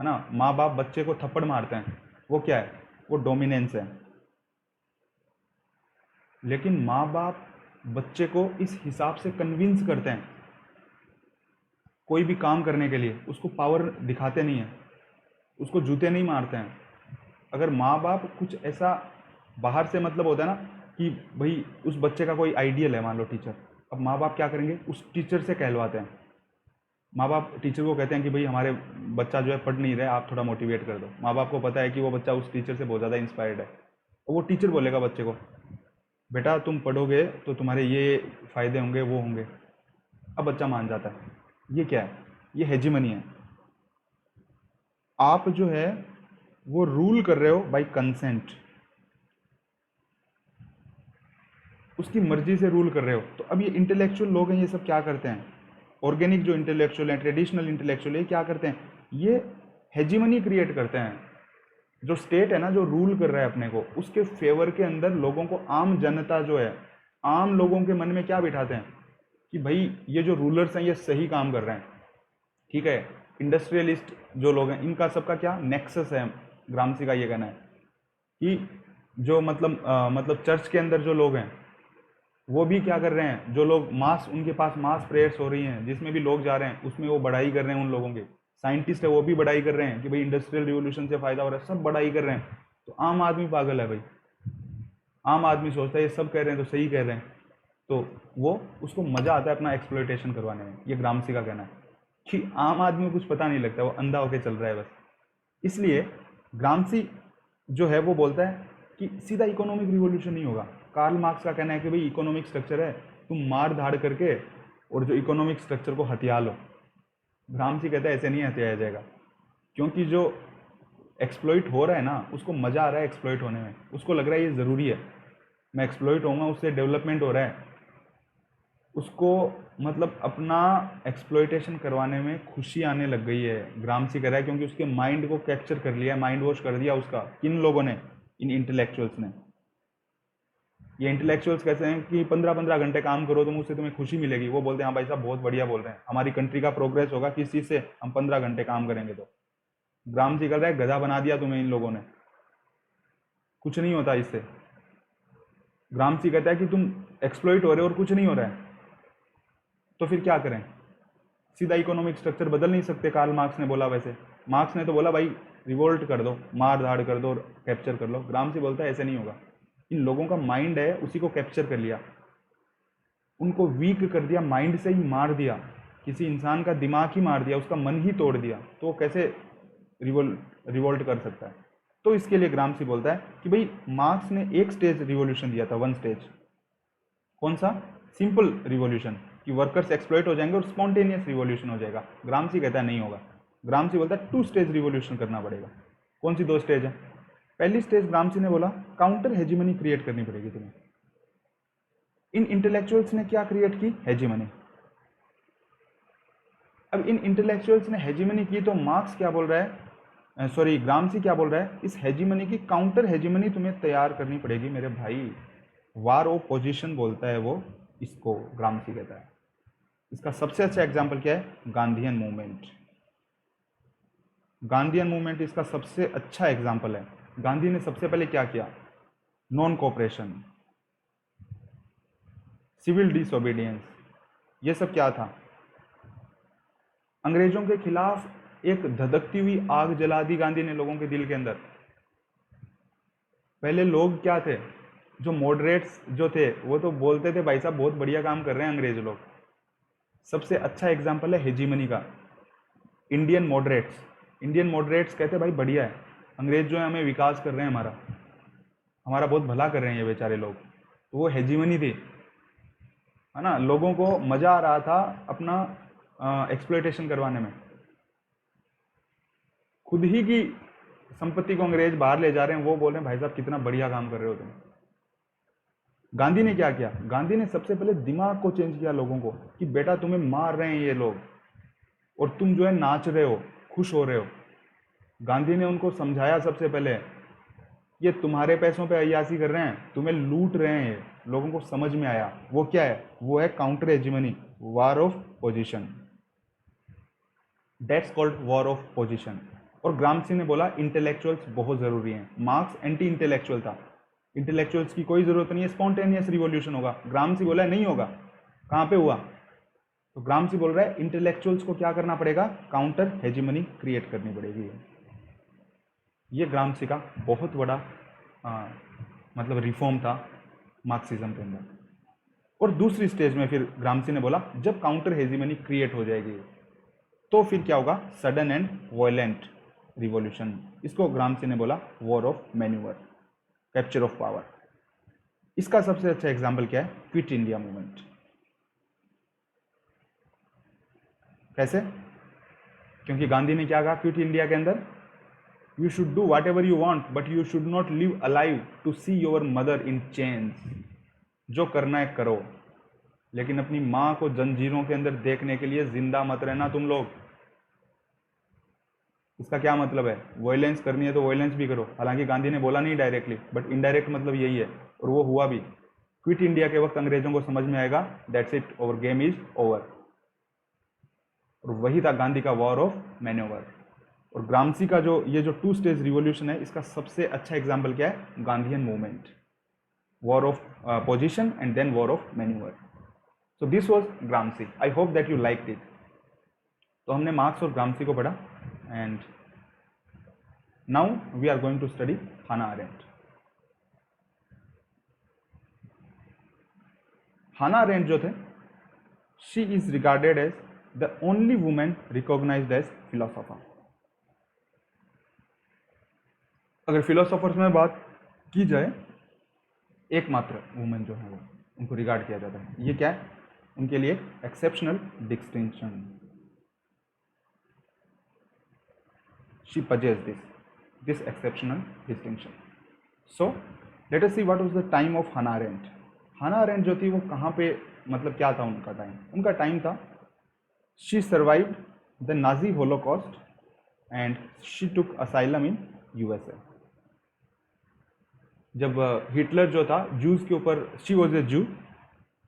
ना। माँ बाप बच्चे को थप्पड़ मारते हैं, वो क्या है? वो डोमिनेंस है। लेकिन माँ बाप बच्चे को इस हिसाब से कन्विंस करते हैं कोई भी काम करने के लिए, उसको पावर दिखाते नहीं है, उसको जूते नहीं मारते हैं। अगर माँ बाप कुछ ऐसा बाहर से मतलब होता है ना कि भाई उस बच्चे का कोई आइडियल है, मान लो टीचर, अब माँ बाप क्या करेंगे? उस टीचर से कहलवाते हैं। माँ बाप टीचर को कहते हैं कि भाई हमारे बच्चा जो है पढ़ नहीं रहा है, आप थोड़ा मोटिवेट कर दो। माँ बाप को पता है कि वो बच्चा उस टीचर से बहुत ज़्यादा इंस्पायर्ड है, और वो टीचर बोलेगा बच्चे को, बेटा तुम पढ़ोगे तो तुम्हारे ये फ़ायदे होंगे, वो होंगे। अब बच्चा मान जाता है। ये क्या है? ये हेजिमनी है। आप जो है वो रूल कर रहे हो बाय कंसेंट, उसकी मर्जी से रूल कर रहे हो। तो अब ये इंटेलेक्चुअल लोग हैं, ये सब क्या करते हैं? ऑर्गेनिक जो इंटेलेक्चुअल हैं, ट्रेडिशनल इंटेलेक्चुअल है, क्या करते हैं? ये हेजिमनी क्रिएट करते हैं। जो स्टेट है ना, जो रूल कर रहा है अपने को, उसके फेवर के अंदर लोगों को, आम जनता जो है, आम लोगों के मन में क्या बिठाते हैं कि भाई ये जो रूलर्स हैं ये सही काम कर रहे हैं। ठीक है, इंडस्ट्रियलिस्ट जो लोग हैं, इनका सबका क्या नेक्सस है? ग्रामसी का ये कहना है कि जो मतलब चर्च के अंदर जो लोग हैं वो भी क्या कर रहे हैं, जो लोग मास, उनके पास मास प्रेयर्स हो रही हैं, जिसमें भी लोग जा रहे हैं उसमें वो बढ़ाई कर रहे हैं उन लोगों की। साइंटिस्ट है वो भी बढ़ाई कर रहे हैं कि भाई इंडस्ट्रियल रिवोल्यूशन से फायदा हो रहा है, सब बढ़ाई कर रहे हैं। तो आम आदमी पागल है भाई, आम आदमी सोचता है ये सब कह रहे हैं तो सही कह रहे हैं, तो वो उसको मजा आता है अपना एक्सप्लॉयटेशन करवाने में। ये ग्रामसी का कहना है कि आम आदमी को कुछ पता नहीं लगता, वो अंधा होके चल रहा है बस। इसलिए ग्रामसी जो है वो बोलता है कि सीधा इकोनॉमिक रिवॉल्यूशन नहीं होगा। कार्ल मार्क्स का कहना है कि भाई इकोनॉमिक स्ट्रक्चर है, तुम मार धाड़ करके और जो इकोनॉमिक स्ट्रक्चर को हथिया लो। ग्रामसी कहता है ऐसे नहीं हथियाया जाएगा, क्योंकि जो एक्सप्लॉइट हो रहा है ना, उसको मज़ा आ रहा है एक्सप्लॉइट होने में, उसको लग रहा है ये ज़रूरी है, मैं एक्सप्लॉइट होऊंगा, उससे डेवलपमेंट हो रहा है, उसको मतलब अपना एक्सप्लॉइटेशन करवाने में खुशी आने लग गई है। ग्रामसी कह रहा है क्योंकि उसके माइंड को कैप्चर कर लिया, माइंड वॉश कर दिया उसका। किन लोगों ने? इन इंटेलेक्चुअल्स ने। ये इंटेलेक्चुअल्स कैसे हैं कि 15-15 घंटे काम करो तुम, उससे तुम्हें खुशी मिलेगी। वो बोलते हैं हाँ भाई साहब बहुत बढ़िया बोल रहे हैं, हमारी कंट्री का प्रोग्रेस होगा किस चीज़ से? हम 15 घंटे काम करेंगे। तो ग्रामसी कह रहा है गधा बना दिया तुम्हें इन लोगों ने, कुछ नहीं होता इससे। ग्रामसी कहता है कि तुम एक्सप्लॉइट हो रहे हो और कुछ नहीं हो रहा है, तो फिर क्या करें? सीधा इकोनॉमिक स्ट्रक्चर बदल नहीं सकते? कार्ल मार्क्स ने बोला वैसे। मार्क्स ने तो बोला भाई रिवोल्ट कर दो, मार धाड़ कर दो और कैप्चर कर लो। ग्रामसी बोलता है ऐसे नहीं होगा। इन लोगों का माइंड है, उसी को कैप्चर कर लिया, उनको वीक कर दिया, माइंड से ही मार दिया, किसी इंसान का दिमाग ही मार दिया, उसका मन ही तोड़ दिया, तो वो कैसे रिवोल्ट कर सकता है? तो इसके लिए ग्रामसी बोलता है कि भाई मार्क्स ने एक स्टेज रिवॉल्यूशन दिया था, वन स्टेज। कौन सा? सिंपल रिवॉल्यूशन, कि वर्कर्स एक्सप्लॉइट हो जाएंगे और स्पॉन्टेनियस रिवॉल्यूशन हो जाएगा। ग्रामसी कहता है नहीं होगा। ग्रामसी बोलता है 2 स्टेज रिवॉल्यूशन करना पड़ेगा। कौन सी 2 स्टेज है? पहली स्टेज ग्रामसी ने बोला काउंटर हेजिमनी क्रिएट करनी पड़ेगी तुम्हें। इन इंटेलेक्चुअल्स ने क्या क्रिएट की? हेजिमनी। अब इन इंटेलेक्चुअल्स ने हेजिमनी की, तो मार्क्स क्या बोल रहा है, सॉरी ग्रामसी क्या बोल रहा है? इस हेजिमनी की काउंटर हेजिमनी तुम्हें तैयार करनी पड़ेगी मेरे भाई। वार ऑफ पोजीशन बोलता है वो इसको, ग्रामसी कहता है। इसका सबसे अच्छा एग्जाम्पल क्या है? गांधीयन मूवमेंट। गांधीयन मूवमेंट इसका सबसे अच्छा एग्जाम्पल है। गांधी ने सबसे पहले क्या किया? नॉन कोऑपरेशन, सिविल डिसओबीडियंस, ये सब क्या था? अंग्रेजों के खिलाफ एक धधकती हुई आग जला दी गांधी ने लोगों के दिल के अंदर। पहले लोग क्या थे? जो मॉडरेट्स जो थे वो तो बोलते थे भाई साहब बहुत बढ़िया काम कर रहे हैं अंग्रेज लोग। सबसे अच्छा एग्जाम्पल है हेजिमनी का, इंडियन मॉडरेट्स। इंडियन मॉडरेट्स कहते भाई बढ़िया है, अंग्रेज जो है हमें विकास कर रहे हैं, हमारा बहुत भला कर रहे हैं ये बेचारे लोग। तो वो हेजिमनी थी, है ना। लोगों को मजा आ रहा था अपना एक्सप्लॉयटेशन करवाने में। खुद ही की संपत्ति को अंग्रेज बाहर ले जा रहे हैं, वो बोल रहे हैं भाई साहब कितना बढ़िया काम कर रहे हो तुम। गांधी ने क्या किया? गांधी ने सबसे पहले दिमाग को चेंज किया लोगों को, कि बेटा तुम्हें मार रहे हैं ये लोग और तुम जो है नाच रहे हो, खुश हो रहे हो। गांधी ने उनको समझाया सबसे पहले ये तुम्हारे पैसों पे अय्यासी कर रहे हैं, तुम्हें लूट रहे हैं, ये लोगों को समझ में आया। वो क्या है? वो है counter hegemony, war of position. That's called war of position. और ग्रामसी ने बोला इंटेलेक्चुअल्स बहुत जरूरी हैं। मार्क्स एंटी इंटेलेक्चुअल था, इंटेलेक्चुअल्स की कोई जरूरत नहीं है, स्पॉन्टेनियस रिवॉल्यूशन होगा। ग्रामसी बोला नहीं होगा। कहाँ पे हुआ? तो ग्रामसी बोल रहा है इंटेलेक्चुअल्स को क्या करना पड़ेगा? काउंटर हेजिमनी क्रिएट करनी पड़ेगी। ये ग्रामसी का बहुत बड़ा मतलब रिफॉर्म था मार्क्सिज्म के अंदर। और दूसरी स्टेज में फिर ग्रामसी ने बोला जब काउंटर हेजिमनी क्रिएट हो जाएगी तो फिर क्या होगा? Sudden and violent revolution. इसको ग्रामसी ने बोला war of manoeuvre, capture of power. इसका सबसे अच्छा एग्जाम्पल क्या है? Quit India movement. कैसे? क्योंकि गांधी ने क्या कहा क्विट इंडिया के अंदर? You should do whatever you want but you should not live alive to see your mother in chains. जो करना है करो, लेकिन अपनी माँ को जंजीरों के अंदर देखने के लिए जिंदा मत रहना तुम लोग। इसका क्या मतलब है? वायलेंस करनी है तो वायलेंस भी करो। हालांकि गांधी ने बोला नहीं डायरेक्टली, बट इनडायरेक्ट मतलब यही है, और वो हुआ भी। क्विट इंडिया के वक्त अंग्रेजों को समझ में आएगा that's it, over game is over. और वही था गांधी का वॉर ऑफ मैन्यूवर। और ग्रामसी का जो ये जो 2 स्टेज रिवॉल्यूशन है, इसका सबसे अच्छा एग्जाम्पल क्या है? Gandhian movement, war of position and then war of manoeuvre. So this was Gramsci. I hope that you liked it. तो हमने मार्क्स और ग्रामसी को पढ़ा, and now we are going to study Hannah Arendt. Hannah Arendt जो थे, she is regarded as the only women recognised as philosopher. अगर philosophers में बात की जाए, एकमात्र वुमेन जो है वो उनको रिगार्ड किया जाता है। ये क्या है? उनके लिए exceptional distinction. She possessed this exceptional distinction. So let us see what was the time of Hannah Arendt. Hannah Arendt जो थी वो कहाँ पे, मतलब क्या था उनका टाइम? उनका टाइम था she survived the Nazi Holocaust and she took asylum in USA. जब हिटलर जो था जूस के ऊपर, शी वॉज ए जू,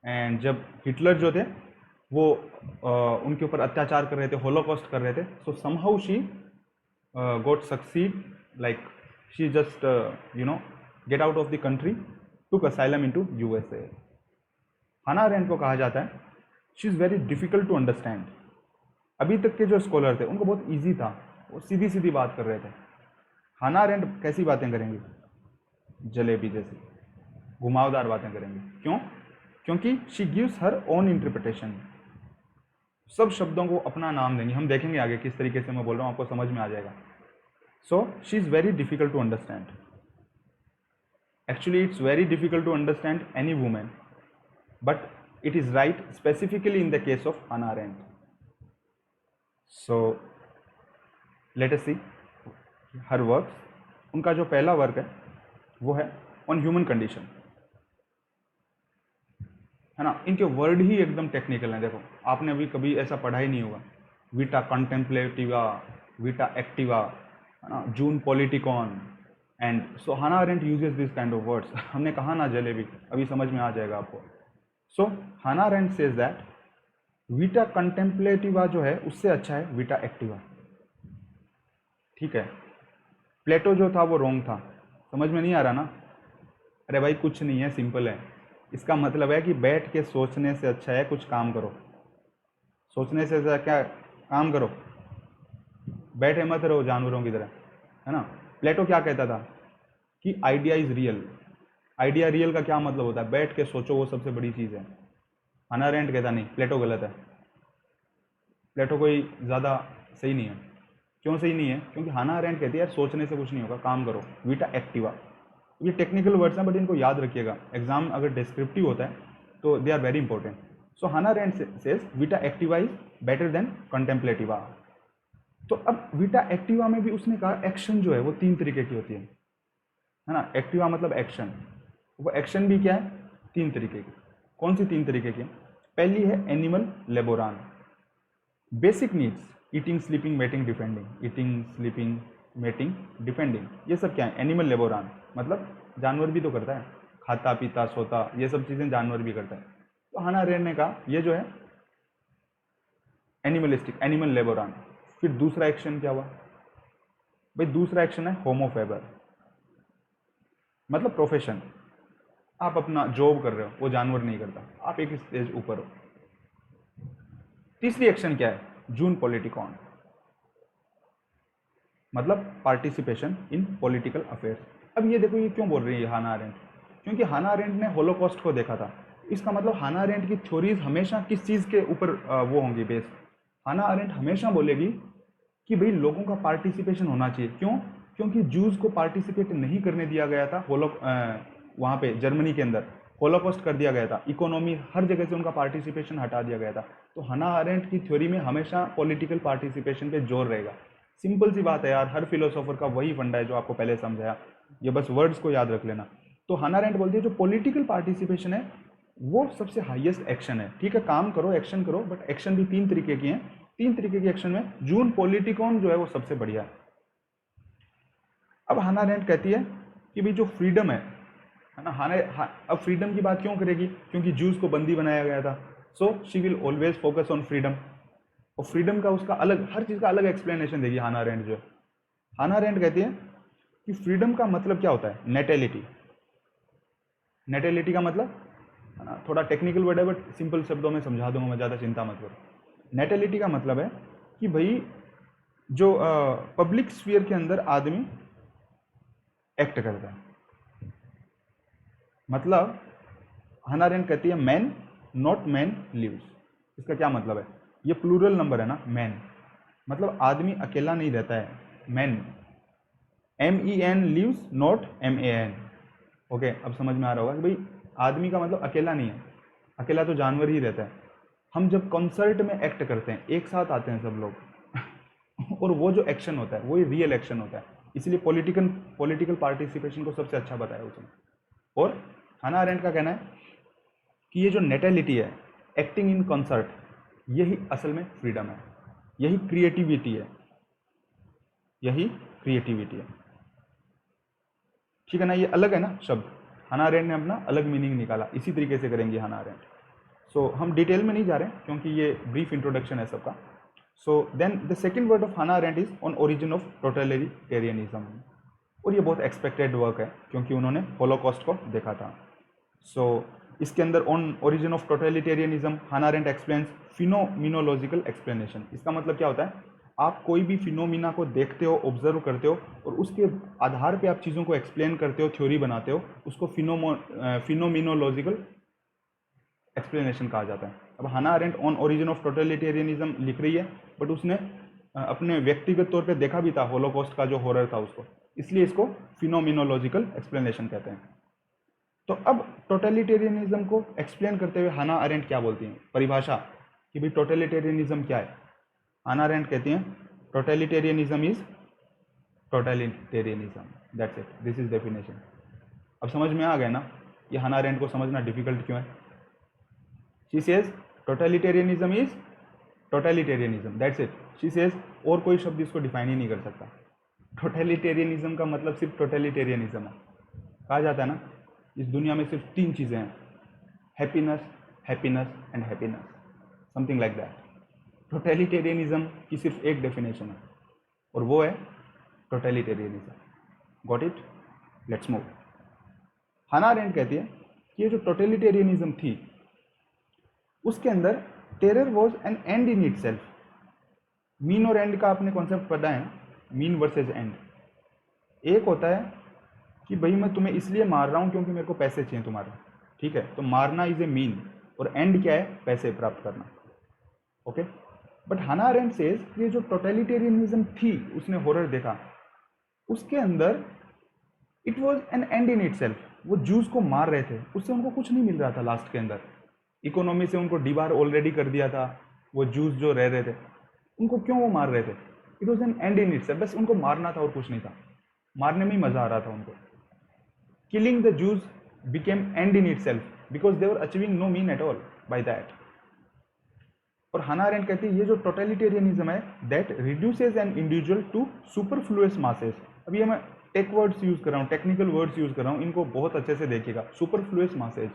एंड जब हिटलर जो थे वो उनके ऊपर अत्याचार कर रहे थे, होलोकॉस्ट कर रहे थे, सो somehow she got succeed, like she just get out of the country, took asylum into USA. Hannah Arendt को कहा जाता है she is very difficult to understand. अभी तक के जो स्कॉलर थे उनको बहुत इजी था, वो सीधी सीधी बात कर रहे थे। हाना अरेंट कैसी बातें करेंगी? जलेबी जैसी घुमावदार बातें करेंगी। क्यों? क्योंकि she gives her own interpretation. सब शब्दों को अपना नाम देंगी। हम देखेंगे आगे किस तरीके से मैं बोल रहा हूँ, आपको समझ में आ जाएगा। So she is very difficult to understand. Actually it's very difficult to understand any women, but it is right specifically in the case of Hannah Arendt. So let us see her works. उनका जो पहला work है वो है on human condition, है ना। इनके word ही एकदम टेक्निकल हैं। देखो, आपने अभी कभी ऐसा पढ़ा ही नहीं होगा, वीटा कंटेम्पलेटिवा, वीटा एक्टिवा, है ना, zoon politikon, and so Hannah Arendt uses this kind of words. हमने कहा ना जलेबी, अभी समझ में आ जाएगा आपको। सो Hannah Arendt says that Vita कंटेम्पलेटिवा जो है उससे अच्छा है वीटा एक्टिवा। ठीक है, प्लेटो जो था वो रॉन्ग था। समझ में नहीं आ रहा ना? अरे भाई कुछ नहीं है, सिंपल है। इसका मतलब है कि बैठ के सोचने से अच्छा है कुछ काम करो। सोचने से अच्छा क्या काम करो, बैठे मत रहो जानवरों की तरह, है ना। प्लेटो क्या कहता था कि idea is real. Idea real का क्या मतलब होता है? बैठ के सोचो, वो सबसे बड़ी चीज़ है। हाना अरेंट कहता नहीं, प्लेटो गलत है, प्लेटो कोई ज़्यादा सही नहीं है। क्यों सही नहीं है? क्योंकि हाना अरेंट कहती है यार सोचने से कुछ नहीं होगा, काम करो। वीटा एक्टिवा, ये टेक्निकल वर्ड्स हैं बट इनको याद रखिएगा, एग्जाम अगर डिस्क्रिप्टिव होता है तो they are very important. So Hannah Arendt says vita activa is better than contemplativa. तो अब वीटा एक्टिवा में भी उसने कहा एक्शन जो है वो 3 तरीके की होती है ना। एक्टिवा मतलब एक्शन, वो एक्शन भी क्या है? 3 तरीके की। कौन सी 3 तरीके की? पहली है animal laborans, basic needs, eating sleeping mating defending. Eating sleeping mating, defending, ये सब क्या है? एनिमल लेबोरान, मतलब जानवर भी तो करता है, खाता पीता सोता, ये सब चीज़ें जानवर भी करता है। तो हाना अरेंट ने कहा ये जो है एनिमलिस्टिक, एनिमल लेबोरान। फिर दूसरा एक्शन क्या हुआ भाई? दूसरा एक्शन है होमो फेबर, मतलब प्रोफेशन। आप अपना जॉब कर रहे हो, वो जानवर नहीं करता, आप एक स्टेज ऊपर हो। तीसरी एक्शन क्या है? जून पॉलिटिकॉन, मतलब पार्टिसिपेशन इन पॉलिटिकल अफेयर्स। अब ये देखो ये क्यों बोल रही है हाना अरेंट? क्योंकि हाना अरेंट ने होलोकॉस्ट को देखा था। इसका मतलब हाना अरेंट की थ्योरीज हमेशा किस चीज़ के ऊपर वो होंगी बेस? हाना अरेंट हमेशा बोलेगी कि भाई लोगों का पार्टिसिपेशन होना चाहिए। क्यों? क्योंकि जूस को पार्टिसिपेट नहीं करने दिया गया था वहाँ पे जर्मनी के अंदर, होलोकॉस्ट कर दिया गया था, इकोनॉमी हर जगह से उनका पार्टिसिपेशन हटा दिया गया था। तो हाना अरेंट की थ्योरी में हमेशा पॉलिटिकल पार्टिसिपेशन पे जोर रहेगा। सिंपल सी बात है यार, हर फिलोसोफर का वही फंडा है जो आपको पहले समझाया, ये बस वर्ड्स को याद रख लेना। तो हाना अरेंट बोलती है जो पॉलिटिकल पार्टिसिपेशन है वो सबसे हाईएस्ट एक्शन है। ठीक है, काम करो, एक्शन करो, बट एक्शन भी तीन तरीके की हैं। तीन तरीके के एक्शन में जून पॉलिटिकॉन जो है वो सबसे बढ़िया है। अब हाना अरेंट कहती है कि भाई जो फ्रीडम है ना, अब फ्रीडम की बात क्यों करेगी? क्योंकि जूस को बंदी बनाया गया था। So she will always focus on freedom, और फ्रीडम का उसका अलग, हर चीज़ का अलग एक्सप्लेनेशन देगी हाना अरेंट। जो हाना अरेंट कहती है कि फ्रीडम का मतलब क्या होता है? नेटेलिटी। नेटेलिटी का मतलब है ना, थोड़ा टेक्निकल वर्ड है बट सिंपल शब्दों में समझा दूंगा मैं, ज़्यादा चिंता मत करो। नेटेलिटी का मतलब है कि भाई जो पब्लिक स्फीयर के अंदर आदमी एक्ट करता है। मतलब हाना अरेंट कहती है मैन नॉट मैन लिव्स। इसका क्या मतलब है? ये प्लूरल नंबर है ना, मैन, मतलब आदमी अकेला नहीं रहता है। Man, MEN lives, not MAN। Okay, अब समझ में आ रहा होगा कि भाई आदमी का मतलब अकेला नहीं है, अकेला तो जानवर ही रहता है। हम जब कॉन्सर्ट में एक्ट करते हैं, एक साथ आते हैं सब लोग और वो जो एक्शन होता है वो रियल एक्शन होता है। इसलिए पॉलिटिकल पार्टिसिपेशन को सबसे अच्छा बताया उसने। और हाना अरेंट का कहना है कि ये जो नेटेलिटी है, एक्टिंग इन कॉन्सर्ट, यही असल में फ्रीडम है, यही क्रिएटिविटी है, यही क्रिएटिविटी है। ठीक है ना, ये अलग है ना शब्द, हाना अरेंट ने अपना अलग मीनिंग निकाला। इसी तरीके से करेंगे हाना अरेंट। सो हम डिटेल में नहीं जा रहे क्योंकि ये ब्रीफ इंट्रोडक्शन है सबका। So then the second word of Hannah Arendt is on origin of totalitarianism. और ये बहुत एक्सपेक्टेड वर्क है क्योंकि उन्होंने होलोकॉस्ट को देखा था। सो इसके अंदर on origin of totalitarianism Hannah Arendt explains phenomenological explanation. इसका मतलब क्या होता है? आप कोई भी फिनोमिना को देखते हो, ऑब्जर्व करते हो और उसके आधार पे आप चीज़ों को एक्सप्लेन करते हो, थ्योरी बनाते हो, उसको फिनोमिनोलॉजिकल एक्सप्लेनेशन कहा जाता है। अब Hannah Arendt on origin of totalitarianism लिख रही है, बट उसने अपने व्यक्तिगत तौर पे देखा भी था होलोकॉस्ट का जो हॉरर था उसको, इसलिए इसको फिनोमिनोलॉजिकल एक्सप्लेनेशन कहते हैं। तो अब टोटलिटेरियनिज्म को एक्सप्लेन करते हुए हाना अरेंट क्या बोलती हैं? परिभाषा कि भाई टोटलिटेरियनिज्म क्या है? हाना अरेंट कहती हैं totalitarianism is totalitarianism, that's it, this is definition. अब समझ में आ गया ना ये हाना अरेंट को समझना डिफिकल्ट क्यों है? She says totalitarianism is totalitarianism, that's it, she says. और कोई शब्द इसको डिफाइन ही नहीं कर सकता। टोटलिटेरियनिज्म का मतलब सिर्फ टोटलिटेरियनिज्म है। कहा जाता है ना इस दुनिया में सिर्फ तीन चीज़ें हैं, happiness, happiness and happiness, something like that. Totalitarianism की सिर्फ एक डेफिनेशन है और वो है totalitarianism. Got it? Let's move. Hannah Arendt कहती है कि ये जो टोटलिटेरियनिज्म थी उसके अंदर terror was an end in itself. Mean और एंड का आपने कॉन्सेप्ट पता है, मीन वर्सेज एंड। एक होता है कि भाई मैं तुम्हें इसलिए मार रहा हूँ क्योंकि मेरे को पैसे चाहिए तुम्हारे, ठीक है, तो मारना इज ए मीन, और एंड क्या है? पैसे प्राप्त करना। Okay, but Hannah Arendt says ये जो टोटलिटेरियनिज्म थी, उसने हॉरर देखा, उसके अंदर it was an end in itself. वो जूस को मार रहे थे, उससे उनको कुछ नहीं मिल रहा था लास्ट के अंदर। इकोनॉमी से उनको डिबार ऑलरेडी कर दिया था, वो जूस जो रह रहे थे, उनको क्यों वो मार रहे थे? It was an end in it self, बस उनको मारना था और कुछ नहीं था, मारने में ही मजा आ रहा था उनको। Killing the Jews became end in itself because they were achieving no mean at all by that. और हाना अरेंट कहती है ये जो टोटलिटेरियनिज्म है that reduces an individual to superfluous masses. अभी मैं टेक वर्ड्स यूज कर रहा हूँ, टेक्निकल वर्ड्स यूज कर रहा हूँ, इनको बहुत अच्छे से देखिएगा। सुपरफ्लुअस मासेज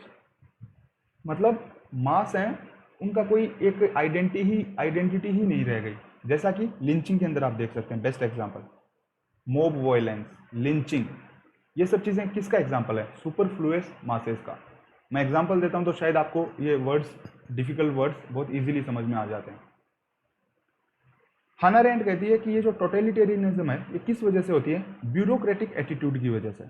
मतलब मास हैं, उनका कोई एक आइडेंटिटी ही नहीं रह गई। जैसा कि लिंचिंग के अंदर आप देख सकते हैं, best example mob violence, lynching, ये सब चीज़ें किसका एग्जांपल है? सुपरफ्लुअस मासेस का। मैं एग्जांपल देता हूं तो शायद आपको ये वर्ड्स, डिफिकल्ट वर्ड्स बहुत इजीली समझ में आ जाते हैं। हाना अरेंट कहती है कि ये जो टोटलिटेरियनिज्म है ये किस वजह से होती है? ब्यूरोक्रेटिक एटीट्यूड की वजह से।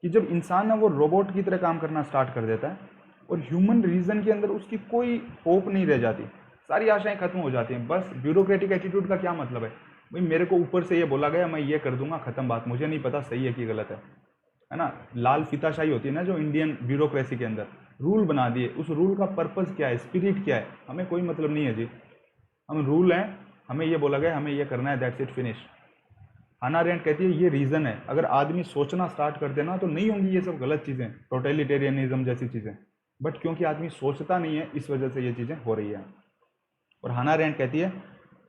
कि जब इंसान ना वो रोबोट की तरह काम करना स्टार्ट कर देता है और ह्यूमन रीजन के अंदर उसकी कोई होप नहीं रह जाती, सारी आशाएं खत्म हो जाती हैं। बस ब्यूरोक्रेटिक एटीट्यूड का क्या मतलब है? भाई मेरे को ऊपर से ये बोला गया, मैं ये कर दूंगा, खत्म बात, मुझे नहीं पता सही है कि गलत है ना। लाल फीताशाही होती है ना जो इंडियन ब्यूरोक्रेसी के अंदर, रूल बना दिए, उस रूल का पर्पस क्या है, स्पिरिट क्या है, हमें कोई मतलब नहीं है जी। हम रूल हैं, हमें ये बोला गया, हमें ये करना है, that's it, finish. Hannah Arendt कहती है ये रीजन है, अगर आदमी सोचना स्टार्ट कर देना तो नहीं होंगी ये सब गलत चीजें, टोटलिटेरियनिज्म जैसी चीजें, बट क्योंकि आदमी सोचता नहीं है इस वजह से ये चीजें हो रही है। और हाना अरेंट कहती है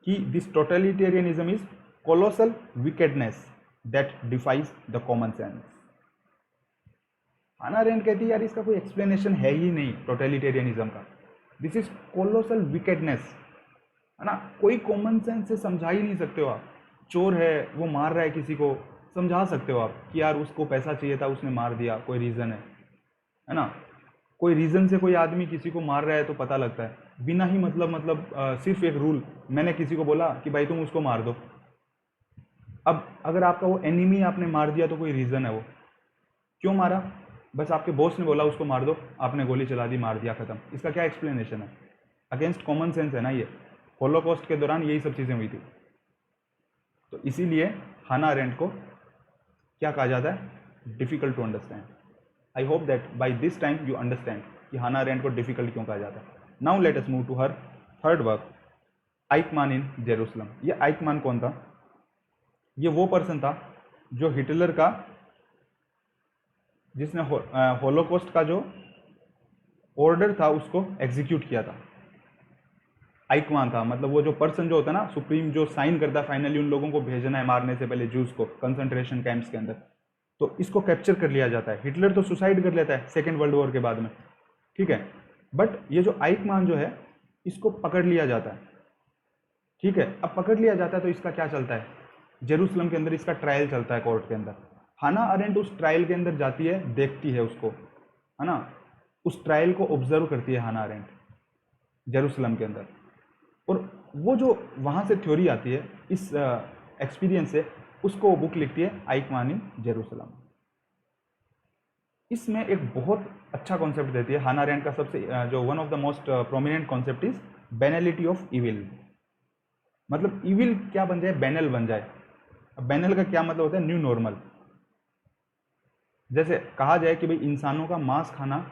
कि this totalitarianism is colossal wickedness that defies the common sense. Hannah Arendt कहती है यार इसका कोई एक्सप्लेनेशन है ही नहीं टोटलिटेरियनिज्म का, दिस इज कोलोसल विकेडनेस, है ना। कोई कॉमन सेंस से समझा ही नहीं सकते हो आप। चोर है, वो मार रहा है किसी को, समझा सकते हो आप कि यार उसको पैसा चाहिए था, उसने मार दिया, कोई रीज़न है ना। कोई रीज़न से कोई आदमी किसी को मार रहा है तो पता लगता है, बिना ही मतलब सिर्फ एक रूल, मैंने किसी को बोला कि भाई तुम उसको मार दो। अब अगर आपका वो एनिमी आपने मार दिया तो कोई रीज़न है, वो क्यों मारा? बस आपके बॉस ने बोला उसको मार दो, आपने गोली चला दी, मार दिया, खत्म। इसका क्या एक्सप्लेनेशन है? अगेंस्ट कॉमन सेंस है ना ये। होलोकॉस्ट के दौरान यही सब चीज़ें हुई थी। तो इसीलिए हाना अरेंट को क्या कहा जाता है? Difficult to understand. I hope that by this time you understand कि हाना अरेंट को डिफिकल्ट क्यों कहा जाता है। Now let us move to her third work, Eichmann in Jerusalem. ये आइकमान कौन था? ये वो पर्सन था जो हिटलर का, जिसने होलोकॉस्ट का जो ऑर्डर था उसको एग्जीक्यूट किया था। आइकमान था, मतलब वो जो पर्सन जो होता है ना, सुप्रीम, जो साइन करता है फाइनली उन लोगों को भेजना है मारने से पहले जूस को कंसंट्रेशन कैंप्स के अंदर, तो इसको कैप्चर कर लिया जाता है। हिटलर तो सुसाइड कर लेता है सेकेंड वर्ल्ड वॉर के बाद में, ठीक है, बट ये जो आइकमान जो है इसको पकड़ लिया जाता है, ठीक है। अब पकड़ लिया जाता है तो इसका क्या चलता है? जेरूसलम के अंदर इसका ट्रायल चलता है कोर्ट के अंदर। हाना अरेंट उस ट्रायल के अंदर जाती है, देखती है उसको, है ना, उस ट्रायल को ऑब्जर्व करती है हाना अरेंट जेरूसलम के अंदर। और वो जो वहाँ से थ्योरी आती है इस एक्सपीरियंस से, उसको बुक लिखती है आइकमान इन जेरूसलम। इसमें एक बहुत अच्छा कॉन्सेप्ट देती है हाना अरेंट का, सबसे जो one of the most prominent concept is banality of evil. मतलब इविल क्या बन जाए? बैनल बन जाए। अब बैनल का क्या मतलब होता है? New normal. जैसे कहा जाए कि भाई इंसानों का मांस खाना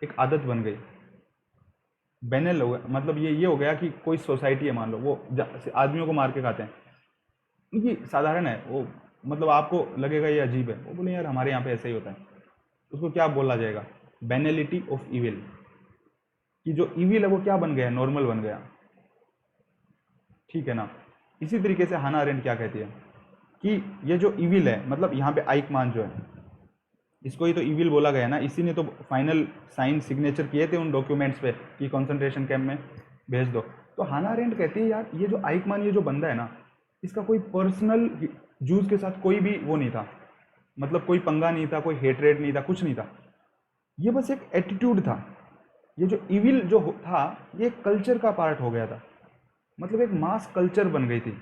एक आदत बन गई, बैनल हो गया, मतलब ये हो गया कि कोई सोसाइटी है, मान लो वो आदमियों को मार के खाते हैं, क्योंकि साधारण है वो, मतलब आपको लगेगा ये अजीब है, वो बोले यार हमारे यहाँ पे ऐसा ही होता है, उसको क्या बोला जाएगा? बैनलिटी ऑफ इविल। कि जो इविल है वो क्या बन गया? नॉर्मल बन गया, ठीक है ना। इसी तरीके से हाना अरेंट क्या कहती है कि ये जो इविल है, मतलब यहाँ पे आइकमान जो है, इसको ही तो इविल बोला गया ना, इसी ने तो फाइनल साइन सिग्नेचर किए थे उन डॉक्यूमेंट्स पे कि कंसंट्रेशन कैंप में भेज दो। तो हाना अरेंट कहती है यार ये जो आइकमान, ये जो बंदा है ना, इसका कोई पर्सनल जूस के साथ कोई भी वो नहीं था, मतलब कोई पंगा नहीं था, कोई हेटरेट नहीं था, कुछ नहीं था, ये बस एक एटीट्यूड था। ये जो इविल जो था ये कल्चर का पार्ट हो गया था, मतलब एक मास कल्चर बन गई थी।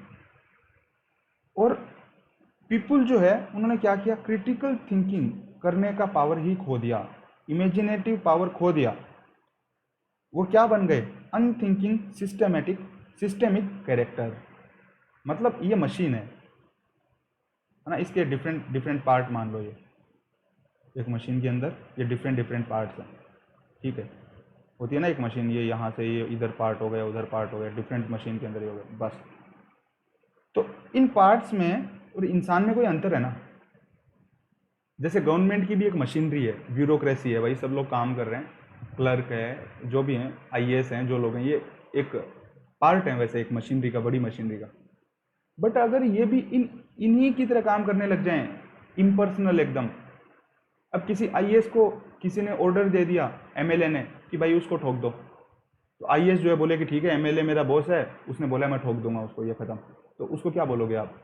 और पीपुल जो है उन्होंने क्या किया? क्रिटिकल थिंकिंग करने का पावर ही खो दिया, इमेजिनेटिव पावर खो दिया। वो क्या बन गए? Unthinking systemic character. मतलब ये मशीन है ना, इसके डिफरेंट डिफरेंट पार्ट मान लो, ये एक मशीन के अंदर ये डिफरेंट पार्ट्स हैं, ठीक है। होती है ना एक मशीन, ये यहाँ से ये इधर पार्ट हो गया, उधर पार्ट हो गया, डिफरेंट मशीन के अंदर ही हो गया, बस। तो इन पार्ट्स में और इंसान में कोई अंतर है ना। जैसे गवर्नमेंट की भी एक मशीनरी है, ब्यूरोक्रेसी है, भाई सब लोग काम कर रहे हैं, क्लर्क है, जो भी हैं, आईएएस हैं, जो लोग हैं, ये एक पार्ट है वैसे एक मशीनरी का, बड़ी मशीनरी का। बट अगर ये भी इन्हीं की तरह काम करने लग जाएं, इम्पर्सनल एकदम, अब किसी आईएएस को किसी ने ऑर्डर दे दिया एमएलए ने कि भाई उसको ठोक दो, तो आईएएस जो है बोले कि ठीक है एमएलए मेरा बॉस है, उसने बोला मैं ठोक दूंगा उसको, ये खत्म। तो उसको क्या बोलोगे आप?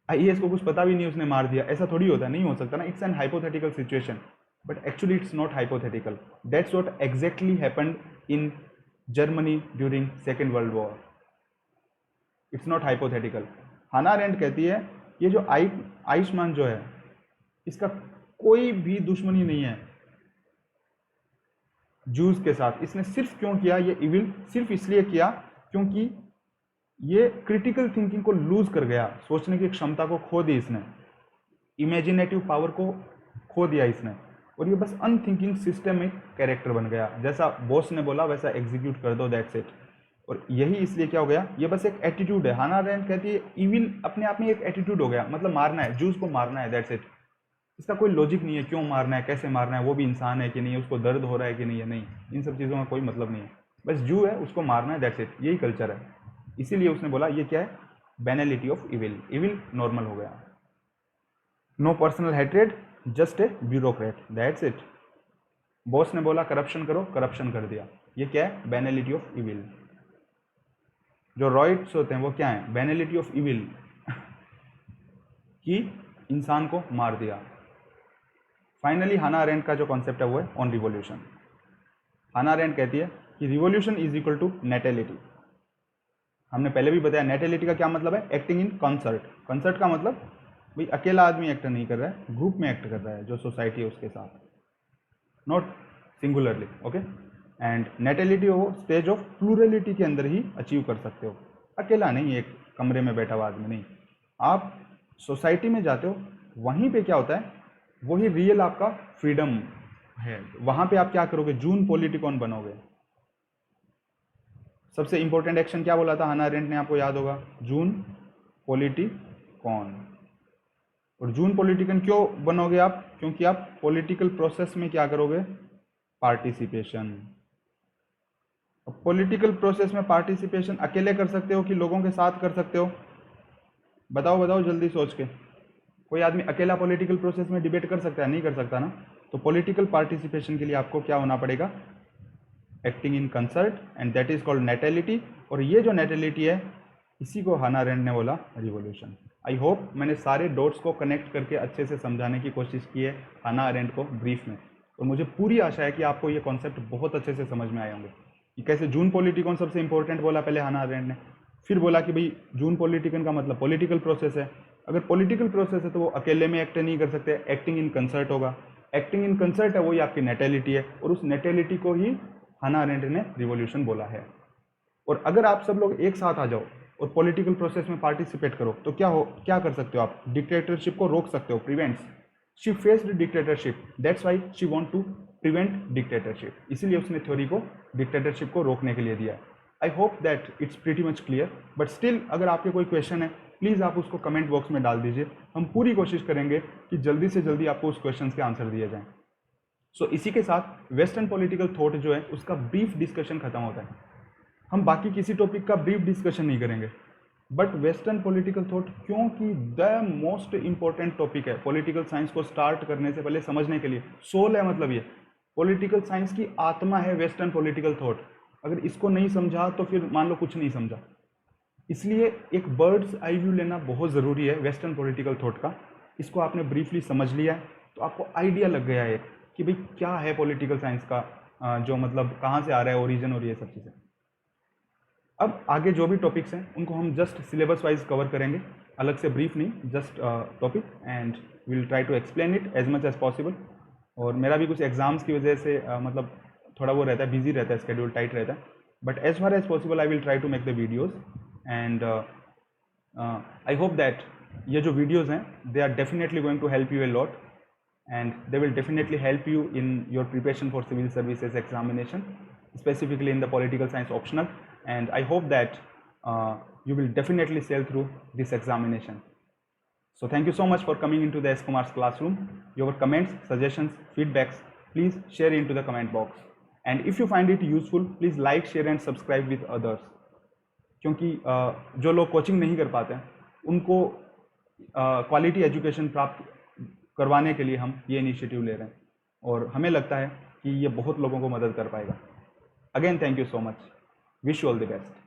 आईएएस को कुछ पता भी नहीं, उसने मार दिया, ऐसा थोड़ी होता, नहीं हो सकता ना। It's an hypothetical situation, but actually it's not hypothetical. That's what exactly happened in Germany during second world war. It's not hypothetical. Hannah Arendt कहती है ये जो आयुष्मान जो है इसका कोई भी दुश्मनी नहीं है जूस के साथ। इसने सिर्फ क्यों किया ये इविल? सिर्फ इसलिए किया क्योंकि ये क्रिटिकल थिंकिंग को लूज कर गया, सोचने की क्षमता को खो दी इसने, इमेजिनेटिव पावर को खो दिया इसने, और ये बस अनथिंकिंग सिस्टमिक कैरेक्टर बन गया। जैसा बॉस ने बोला वैसा एग्जीक्यूट कर दो, दैट्स इट। और यही इसलिए क्या हो गया, ये बस एक एटीट्यूड है। हाना अरेंड कहती है इविल अपने आप में एक एटीट्यूड हो गया, मतलब मारना है, जूस को मारना है, दैट्स इट। इसका कोई लॉजिक नहीं है, क्यों मारना है, कैसे मारना है, वो भी इंसान है कि नहीं, उसको दर्द हो रहा है कि नहीं है, नहीं, इन सब चीज़ों का कोई मतलब नहीं है। बस जू है, उसको मारना है, दैट्स इट, यही कल्चर है। इसीलिए उसने बोला ये क्या है, banality of evil, evil normal हो गया। No personal hatred, just a bureaucrat, that's it. Boss ने बोला करप्शन करो, करप्शन कर दिया, ये क्या है, बैनलिटी ऑफ इविल। जो रॉइट्स होते हैं वो क्या है, बैनलिटी ऑफ इविल कि इंसान को मार दिया। फाइनली हाना अरेंड का जो कॉन्सेप्ट है वो है ऑन रिवॉल्यूशन। हाना अरेंड कहती है कि revolution is equal to natality. हमने पहले भी बताया नेटेलिटी का क्या मतलब है, एक्टिंग इन कंसर्ट। कंसर्ट का मतलब भाई अकेला आदमी एक्ट नहीं कर रहा है, ग्रुप में एक्ट कर रहा है, जो सोसाइटी है उसके साथ, not singularly, okay. And natality हो स्टेज ऑफ प्लूरलिटी के अंदर ही अचीव कर सकते हो, अकेला नहीं, एक कमरे में बैठा हुआ आदमी नहीं। आप सोसाइटी में जाते हो, वहीं पे क्या होता है, वही रियल आपका फ्रीडम है। वहां पे आप क्या करोगे, जून पॉलिटिकॉन बनोगे। सबसे इंपॉर्टेंट एक्शन क्या बोला था हाना अरेंड ने, आपको याद होगा, जून पॉलिटिकॉन। और जून पॉलिटिकन क्यों बनोगे आप, क्योंकि आप पॉलिटिकल प्रोसेस में क्या करोगे, पार्टिसिपेशन। पॉलिटिकल प्रोसेस में पार्टिसिपेशन अकेले कर सकते हो कि लोगों के साथ कर सकते हो, बताओ बताओ जल्दी सोच के। कोई आदमी अकेला पॉलिटिकल प्रोसेस में डिबेट कर सकता है, नहीं कर सकता ना। तो पॉलिटिकल पार्टिसिपेशन के लिए आपको क्या होना पड़ेगा, acting in concert, and that is called natality. और ये जो नेटेलिटी है इसी को हाना अरेंड ने बोला रिवॉल्यूशन। आई होप मैंने सारे डॉट्स को कनेक्ट करके अच्छे से समझाने की कोशिश की है हाना अरेंड को ब्रीफ में, और मुझे पूरी आशा है कि आपको ये कॉन्सेप्ट बहुत अच्छे से समझ में आए होंगे कि कैसे जून पॉलिटिकॉन सबसे इंपॉर्टेंट बोला पहले हाना अरेंड ने, फिर बोला कि भाई जून पॉलिटिकन का मतलब पॉलिटिकल प्रोसेस है। अगर पॉलिटिकल प्रोसेस है तो वो अकेले में एक्ट नहीं कर सकते, एक्टिंग इन कंसर्ट होगा। एक्टिंग इन कंसर्ट है, वही आपकी नेटेलिटी है, और उस नेटेलिटी को ही हाना अरेंड ने रिवॉल्यूशन बोला है। और अगर आप सब लोग एक साथ आ जाओ और पॉलिटिकल प्रोसेस में पार्टिसिपेट करो तो क्या कर सकते हो आप, डिक्टेटरशिप को रोक सकते हो, prevents. She faced dictatorship, that's why she want to prevent dictatorship, इसीलिए उसने थ्योरी को डिक्टेटरशिप को रोकने के लिए दिया है। आई hope that it's pretty much clear, but still अगर आपके कोई क्वेश्चन है प्लीज़ आप उसको कमेंट बॉक्स में डाल दीजिए। हम पूरी कोशिश करेंगे कि जल्दी से जल्दी आपको उस क्वेश्चन के आंसर दिए जाएं। सो इसी के साथ वेस्टर्न पॉलिटिकल थॉट जो है उसका ब्रीफ डिस्कशन खत्म होता है। हम बाकी किसी टॉपिक का ब्रीफ डिस्कशन नहीं करेंगे, बट वेस्टर्न पॉलिटिकल थॉट क्योंकि द मोस्ट इंपॉर्टेंट टॉपिक है पॉलिटिकल साइंस को स्टार्ट करने से पहले समझने के लिए, सोल है, मतलब ये पॉलिटिकल साइंस की आत्मा है वेस्टर्न पॉलिटिकल थॉट। अगर इसको नहीं समझा तो फिर मान लो कुछ नहीं समझा। इसलिए एक बर्ड्स आई व्यू लेना बहुत ज़रूरी है वेस्टर्न पॉलिटिकल थॉट का। इसको आपने ब्रीफली समझ लिया है तो आपको आइडिया लग गया है कि भाई क्या है पॉलिटिकल साइंस का, जो मतलब कहाँ से आ रहा है ओरिजिन और ये सब चीज़ें। अब आगे जो भी टॉपिक्स हैं उनको हम जस्ट सिलेबस वाइज कवर करेंगे, अलग से ब्रीफ नहीं, just topic, and will try to explain it as much as possible. और मेरा भी कुछ एग्जाम्स की वजह से मतलब थोड़ा वो रहता है, बिजी रहता है, स्केड्यूल टाइट रहता है, but as far as possible I will try to make the videos. And I hope that ये जो वीडियोज़ हैं they are definitely going to help you a lot, and they will definitely help you in your preparation for civil services examination, specifically in the political science optional, and I hope that you will definitely sail through this examination. So thank you so much for coming into the S. Kumar's classroom. Your comments, suggestions, feedbacks, please share into the comment box, and if you find it useful, please like, share and subscribe with others. क्योंकि जो लोग coaching नहीं कर पाते हैं उनको quality education प्राप्त करवाने के लिए हम ये इनिशिएटिव ले रहे हैं और हमें लगता है कि ये बहुत लोगों को मदद कर पाएगा। Again thank you so much, wish you all the best.